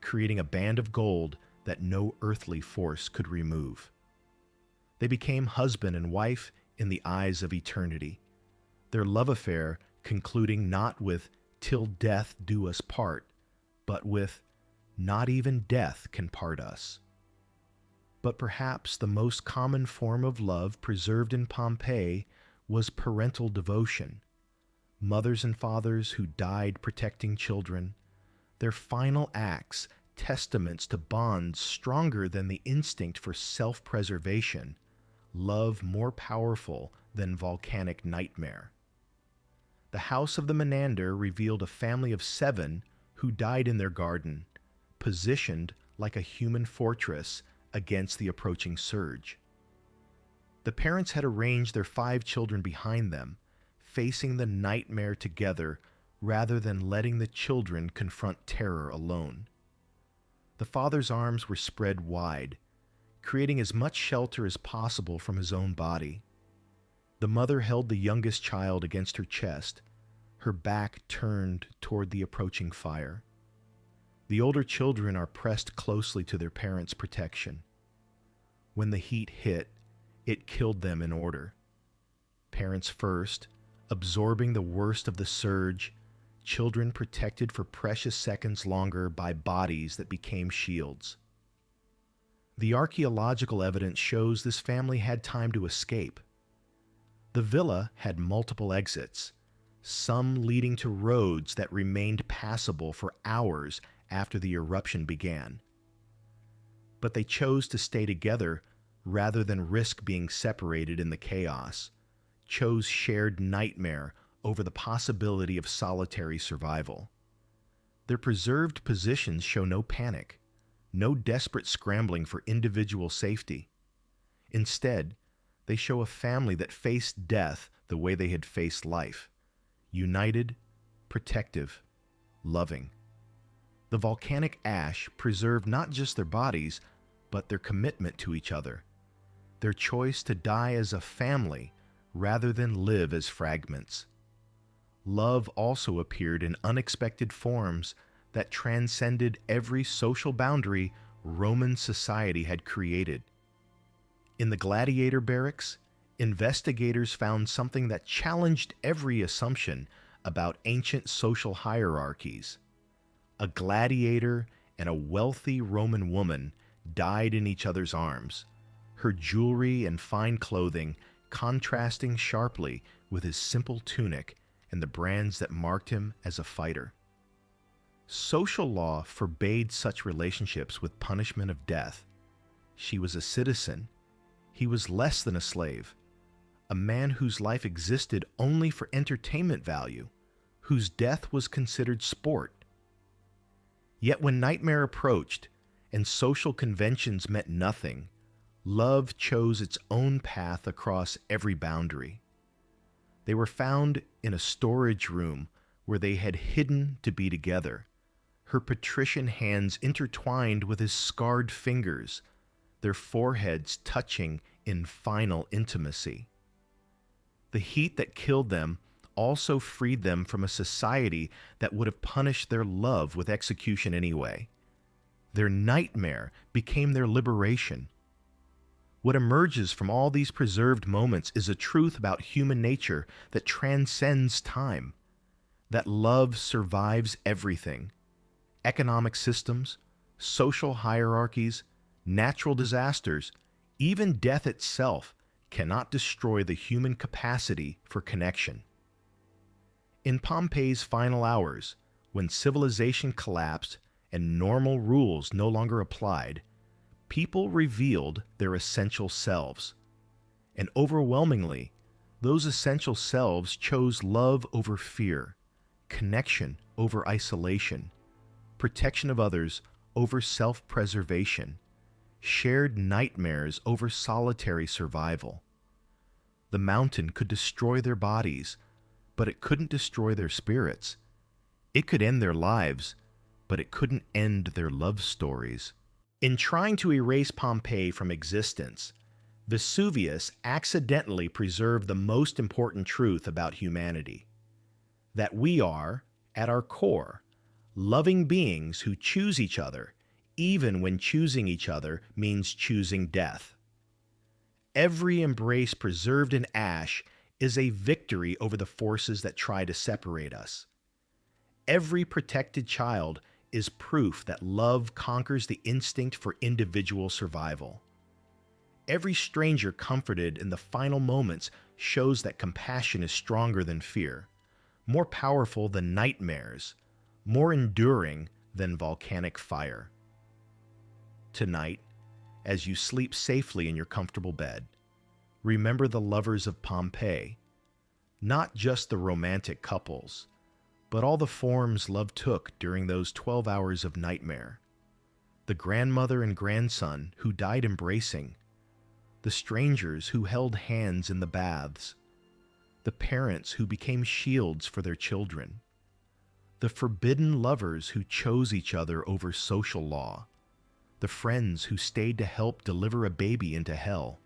creating a band of gold that no earthly force could remove. They became husband and wife in the eyes of eternity, their love affair concluding not with "till death do us part," but with "not even death can part us." But perhaps the most common form of love preserved in Pompeii was parental devotion. Mothers and fathers who died protecting children, their final acts testaments to bonds stronger than the instinct for self-preservation, love more powerful than volcanic nightmare. The house of the Menander revealed a family of 7 who died in their garden, positioned like a human fortress against the approaching surge. The parents had arranged their 5 children behind them, facing the nightmare together rather than letting the children confront terror alone. The father's arms were spread wide, creating as much shelter as possible from his own body. The mother held the youngest child against her chest, her back turned toward the approaching fire. The older children are pressed closely to their parents' protection. When the heat hit, it killed them in order. Parents first, absorbing the worst of the surge, children protected for precious seconds longer by bodies that became shields. The archaeological evidence shows this family had time to escape. The villa had multiple exits, some leading to roads that remained passable for hours after the eruption began. But they chose to stay together rather than risk being separated in the chaos, chose shared nightmare over the possibility of solitary survival. Their preserved positions show no panic, no desperate scrambling for individual safety. Instead, they show a family that faced death the way they had faced life, united, protective, loving. The volcanic ash preserved not just their bodies, but their commitment to each other, their choice to die as a family rather than live as fragments. Love also appeared in unexpected forms that transcended every social boundary Roman society had created. In the gladiator barracks, investigators found something that challenged every assumption about ancient social hierarchies: A gladiator and a wealthy Roman woman died in each other's arms, her jewelry and fine clothing contrasting sharply with his simple tunic and the brands that marked him as a fighter. Social law forbade such relationships with punishment of death. She was a citizen. He was less than a slave, a man whose life existed only for entertainment value, whose death was considered sport. Yet when nightmare approached and social conventions meant nothing, love chose its own path across every boundary. They were found in a storage room where they had hidden to be together, her patrician hands intertwined with his scarred fingers, their foreheads touching in final intimacy. The heat that killed them also freed them from a society that would have punished their love with execution anyway. Their nightmare became their liberation. What emerges from all these preserved moments is a truth about human nature that transcends time, that love survives everything: economic systems, social hierarchies, natural disasters, even death itself cannot destroy the human capacity for connection. In Pompeii's final hours, when civilization collapsed and normal rules no longer applied, people revealed their essential selves. And overwhelmingly, those essential selves chose love over fear, connection over isolation, protection of others over self-preservation, shared nightmares over solitary survival. The mountain could destroy their bodies, but it couldn't destroy their spirits. It could end their lives, but it couldn't end their love stories. In trying to erase Pompeii from existence, Vesuvius accidentally preserved the most important truth about humanity: that we are, at our core, loving beings who choose each other, even when choosing each other means choosing death. Every embrace preserved in ash is a victory over the forces that try to separate us. Every protected child is proof that love conquers the instinct for individual survival. Every stranger comforted in the final moments shows that compassion is stronger than fear, more powerful than nightmares, more enduring than volcanic fire. Tonight, as you sleep safely in your comfortable bed, remember the lovers of Pompeii, not just the romantic couples, but all the forms love took during those 12 hours of nightmare. The grandmother and grandson who died embracing, the strangers who held hands in the baths, the parents who became shields for their children, the forbidden lovers who chose each other over social law, the friends who stayed to help deliver a baby into hell.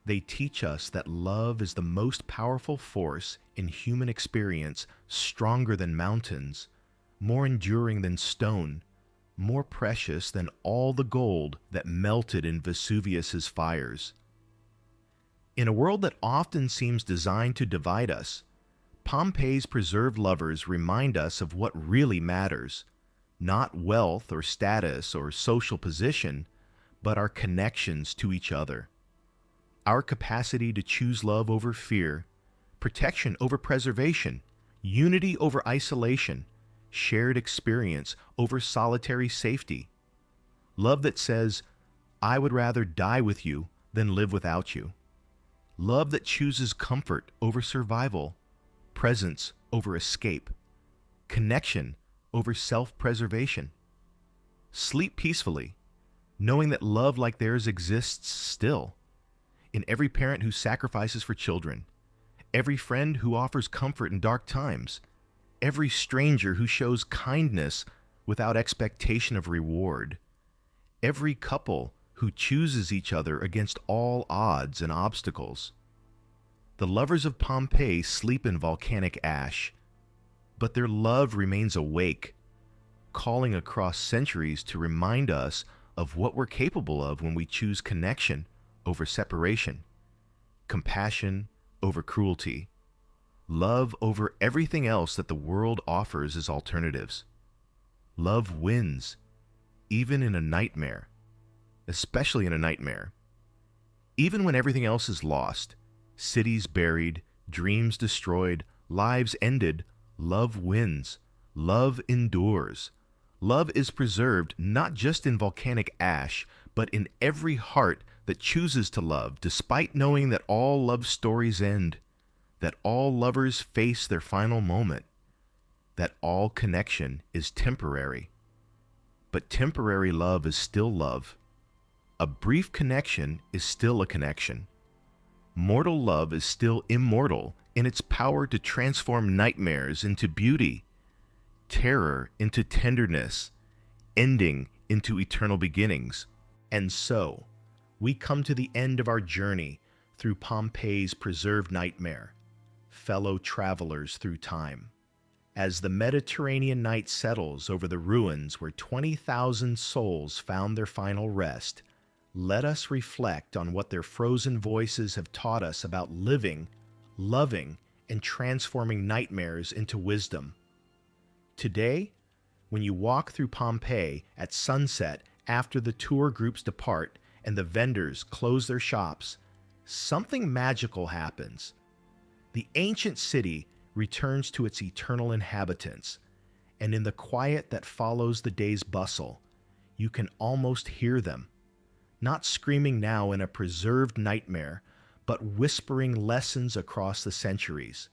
They teach us that love is the most powerful force in human experience, stronger than mountains, more enduring than stone, more precious than all the gold that melted in Vesuvius's fires. In a world that often seems designed to divide us, Pompeii's preserved lovers remind us of what really matters: not wealth or status or social position, but our connections to each other. Our capacity to choose love over fear, protection over preservation, unity over isolation, shared experience over solitary safety. Love that says, I would rather die with you than live without you. Love that chooses comfort over survival, presence over escape, connection over self-preservation. Sleep peacefully, knowing that love like theirs exists still, in every parent who sacrifices for children, every friend who offers comfort in dark times, every stranger who shows kindness without expectation of reward, every couple who chooses each other against all odds and obstacles. The lovers of Pompeii sleep in volcanic ash, but their love remains awake, calling across centuries to remind us of what we're capable of when we choose connection over separation, compassion over cruelty, love over everything else that the world offers as alternatives. Love wins, even in a nightmare, especially in a nightmare. Even when everything else is lost, cities buried, dreams destroyed, lives ended, love wins. Love endures. Love is preserved not just in volcanic ash, but in every heart that chooses to love, despite knowing that all love stories end, that all lovers face their final moment, that all connection is temporary. But temporary love is still love. A brief connection is still a connection. Mortal love is still immortal in its power to transform nightmares into beauty, terror into tenderness, ending into eternal beginnings. And so, we come to the end of our journey through Pompeii's preserved nightmare, fellow travelers through time. As the Mediterranean night settles over the ruins where 20,000 souls found their final rest, let us reflect on what their frozen voices have taught us about living, loving, and transforming nightmares into wisdom. Today, when you walk through Pompeii at sunset after the tour groups depart and the vendors close their shops, something magical happens. The ancient city returns to its eternal inhabitants, and in the quiet that follows the day's bustle, you can almost hear them, not screaming now in a preserved nightmare, but whispering lessons across the centuries.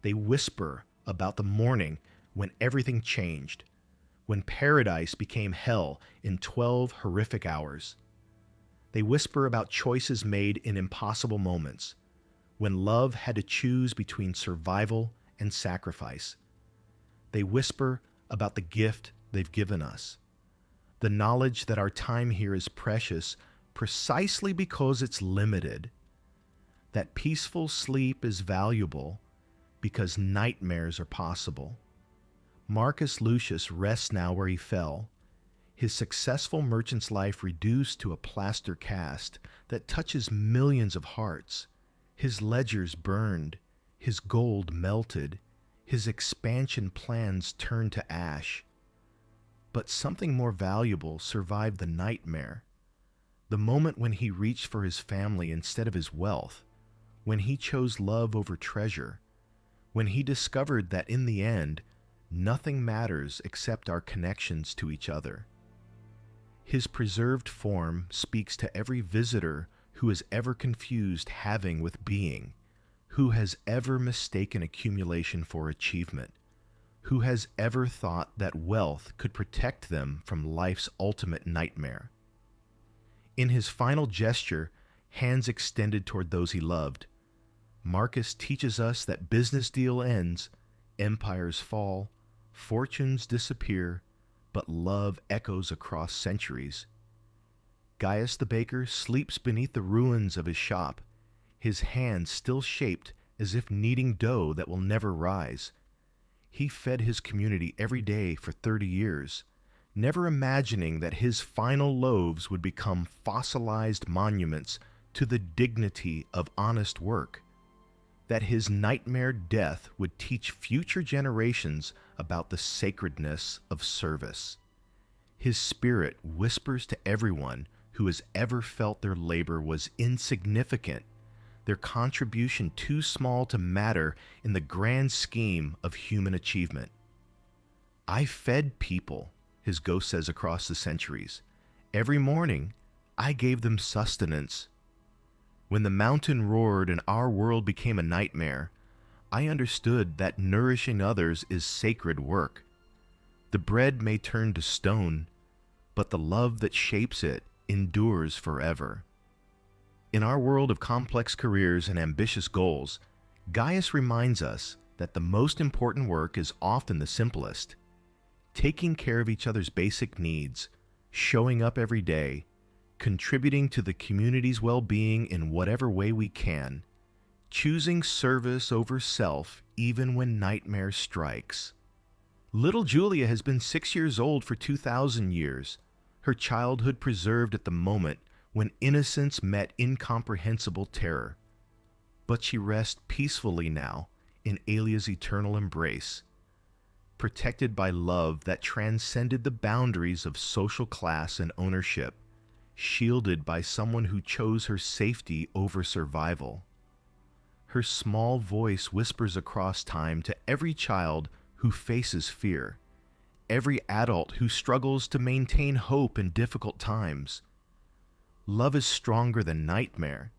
They whisper about the morning when everything changed, when paradise became hell in 12 horrific hours. They whisper about choices made in impossible moments, when love had to choose between survival and sacrifice. They whisper about the gift they've given us, the knowledge that our time here is precious precisely because it's limited, that peaceful sleep is valuable because nightmares are possible. Marcus Lucius rests now where he fell, his successful merchant's life reduced to a plaster cast that touches millions of hearts, his ledgers burned, his gold melted, his expansion plans turned to ash. But something more valuable survived the nightmare, the moment when he reached for his family instead of his wealth, when he chose love over treasure, when he discovered that in the end, nothing matters except our connections to each other. His preserved form speaks to every visitor who has ever confused having with being, who has ever mistaken accumulation for achievement, who has ever thought that wealth could protect them from life's ultimate nightmare. In his final gesture, hands extended toward those he loved, Marcus teaches us that business deal ends, empires fall, fortunes disappear, but love echoes across centuries. Gaius the baker sleeps beneath the ruins of his shop, his hands still shaped as if kneading dough that will never rise. He fed his community every day for 30 years, never imagining that his final loaves would become fossilized monuments to the dignity of honest work, that his nightmare death would teach future generations about the sacredness of service. His spirit whispers to everyone who has ever felt their labor was insignificant, their contribution too small to matter in the grand scheme of human achievement. I fed people, his ghost says across the centuries. Every morning, I gave them sustenance. When the mountain roared and our world became a nightmare, I understood that nourishing others is sacred work. The bread may turn to stone, but the love that shapes it endures forever. In our world of complex careers and ambitious goals, Gaius reminds us that the most important work is often the simplest. Taking care of each other's basic needs, showing up every day, contributing to the community's well-being in whatever way we can, choosing service over self even when nightmare strikes. Little Julia has been 6 years old for 2,000 years, her childhood preserved at the moment when innocence met incomprehensible terror. But she rests peacefully now in Alia's eternal embrace. protected by love that transcended the boundaries of social class and ownership, shielded by someone who chose her safety over survival. Her small voice whispers across time to every child who faces fear, every adult who struggles to maintain hope in difficult times. Love is stronger than nightmare.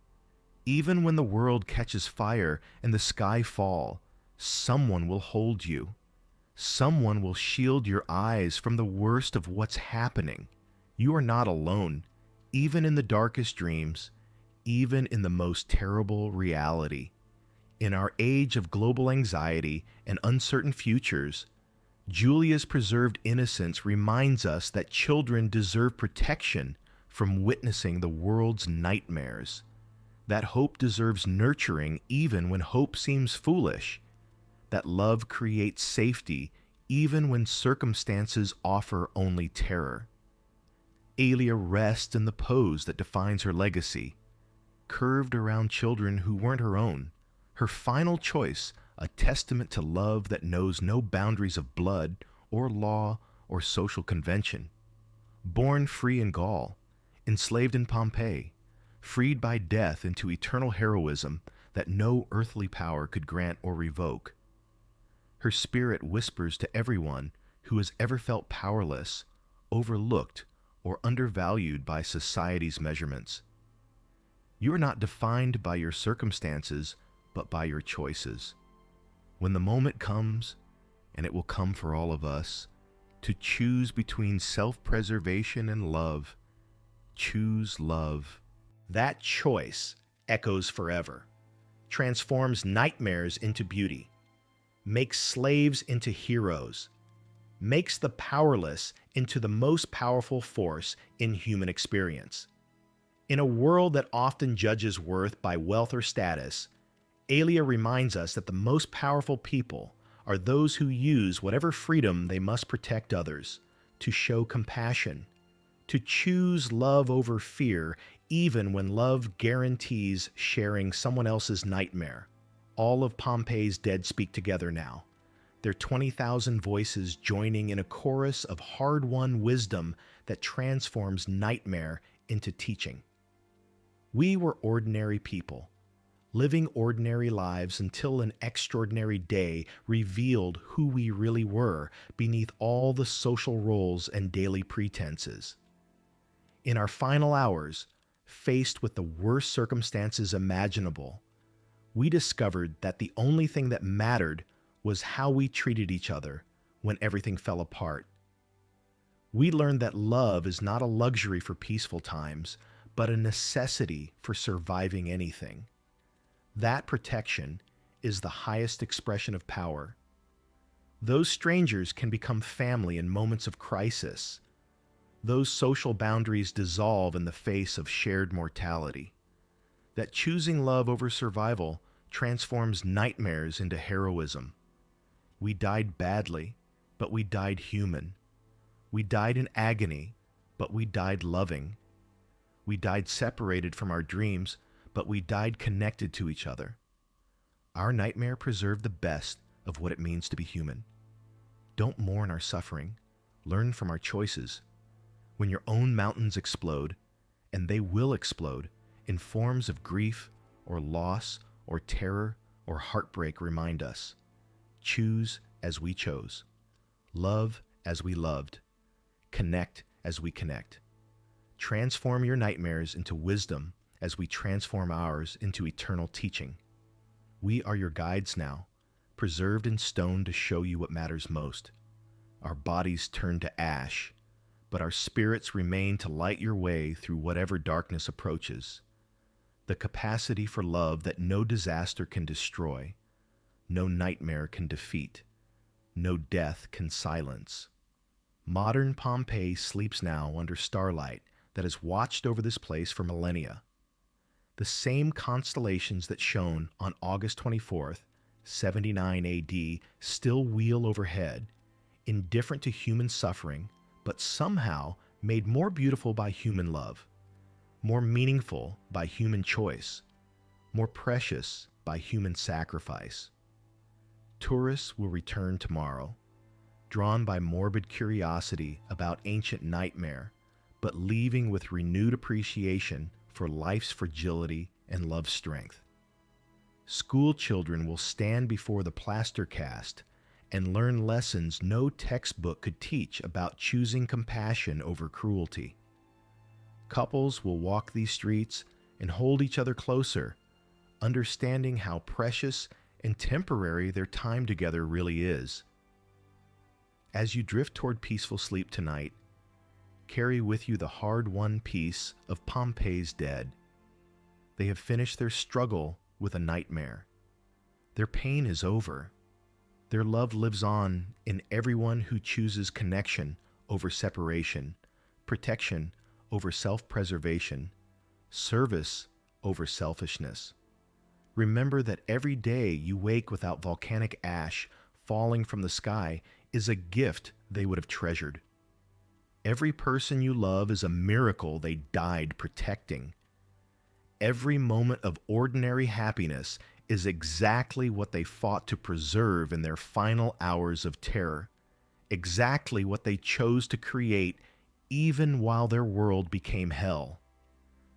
Even when the world catches fire and the sky fall, someone will hold you. Someone will shield your eyes from the worst of what's happening. You are not alone, even in the darkest dreams, even in the most terrible reality. In our age of global anxiety and uncertain futures, Julia's preserved innocence reminds us that children deserve protection from witnessing the world's nightmares. That hope deserves nurturing even when hope seems foolish. That love creates safety even when circumstances offer only terror. Alia rests in the pose that defines her legacy, curved around children who weren't her own, her final choice a testament to love that knows no boundaries of blood or law or social convention. Born free in Gaul, enslaved in Pompeii, freed by death into eternal heroism that no earthly power could grant or revoke. Her spirit whispers to everyone who has ever felt powerless, overlooked, or undervalued by society's measurements. You are not defined by your circumstances, but by your choices. When the moment comes, and it will come for all of us, to choose between self-preservation and love, choose love. That choice echoes forever, transforms nightmares into beauty, makes slaves into heroes, makes the powerless into the most powerful force in human experience. In a world that often judges worth by wealth or status, Alia reminds us that the most powerful people are those who use whatever freedom they must protect others, to show compassion, to choose love over fear, even when love guarantees sharing someone else's nightmare. All of Pompeii's dead speak together now, their 20,000 voices joining in a chorus of hard-won wisdom that transforms nightmare into teaching. We were ordinary people, living ordinary lives until an extraordinary day revealed who we really were beneath all the social roles and daily pretenses. In our final hours, faced with the worst circumstances imaginable, we discovered that the only thing that mattered was how we treated each other when everything fell apart. We learned that love is not a luxury for peaceful times, but a necessity for surviving anything. That protection is the highest expression of power. Those strangers can become family in moments of crisis. Those social boundaries dissolve in the face of shared mortality. That choosing love over survival transforms nightmares into heroism. We died badly, but we died human. We died in agony, but we died loving. We died separated from our dreams, but we died connected to each other. Our nightmare preserved the best of what it means to be human. Don't mourn our suffering. Learn from our choices. When your own mountains explode, and they will explode in forms of grief or loss or terror or heartbreak, remind us. Choose as we chose. Love as we loved. Connect as we connect. Transform your nightmares into wisdom as we transform ours into eternal teaching. We are your guides now, preserved in stone to show you what matters most. Our bodies turn to ash, but our spirits remain to light your way through whatever darkness approaches. The capacity for love that no disaster can destroy, no nightmare can defeat, no death can silence. Modern Pompeii sleeps now under starlight that has watched over this place for millennia. The same constellations that shone on August 24th, 79 AD, still wheel overhead, indifferent to human suffering, but somehow made more beautiful by human love, more meaningful by human choice, more precious by human sacrifice. Tourists will return tomorrow. drawn by morbid curiosity about ancient nightmare, but leaving with renewed appreciation for life's fragility and love's strength. School children will stand before the plaster cast and learn lessons no textbook could teach about choosing compassion over cruelty. Couples will walk these streets and hold each other closer, understanding how precious and temporary their time together really is. As you drift toward peaceful sleep tonight, carry with you the hard-won peace of Pompeii's dead. They have finished their struggle with a nightmare. Their pain is over. Their love lives on in everyone who chooses connection over separation, protection over self-preservation, service over selfishness. Remember that every day you wake without volcanic ash falling from the sky is a gift they would have treasured. Every person you love is a miracle they died protecting. Every moment of ordinary happiness is exactly what they fought to preserve in their final hours of terror, exactly what they chose to create even while their world became hell.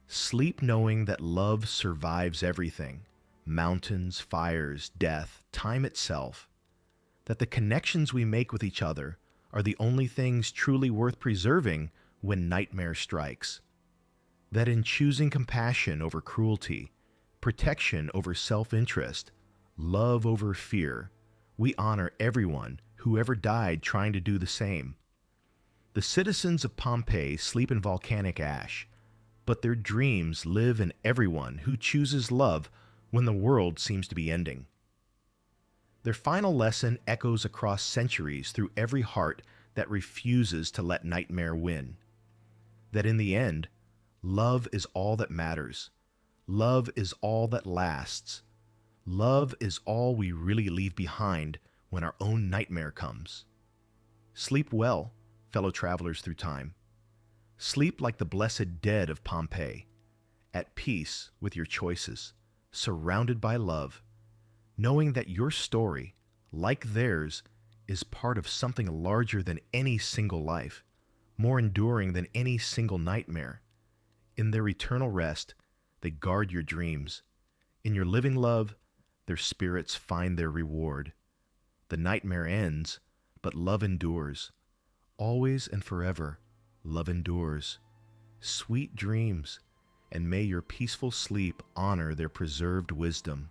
Sleep knowing that love survives everything, mountains, fires, death, time itself, that the connections we make with each other are the only things truly worth preserving when nightmare strikes. That in choosing compassion over cruelty, protection over self-interest, love over fear, we honor everyone who ever died trying to do the same. The citizens of Pompeii sleep in volcanic ash, but their dreams live in everyone who chooses love when the world seems to be ending. Their final lesson echoes across centuries through every heart that refuses to let nightmare win. That in the end, love is all that matters. Love is all that lasts. Love is all we really leave behind when our own nightmare comes. Sleep well, fellow travelers through time. Sleep like the blessed dead of Pompeii, at peace with your choices, surrounded by love, knowing that your story, like theirs, is part of something larger than any single life, more enduring than any single nightmare. In their eternal rest, they guard your dreams. In your living love, their spirits find their reward. The nightmare ends, but love endures. Always and forever, love endures. Sweet dreams, and may your peaceful sleep honor their preserved wisdom.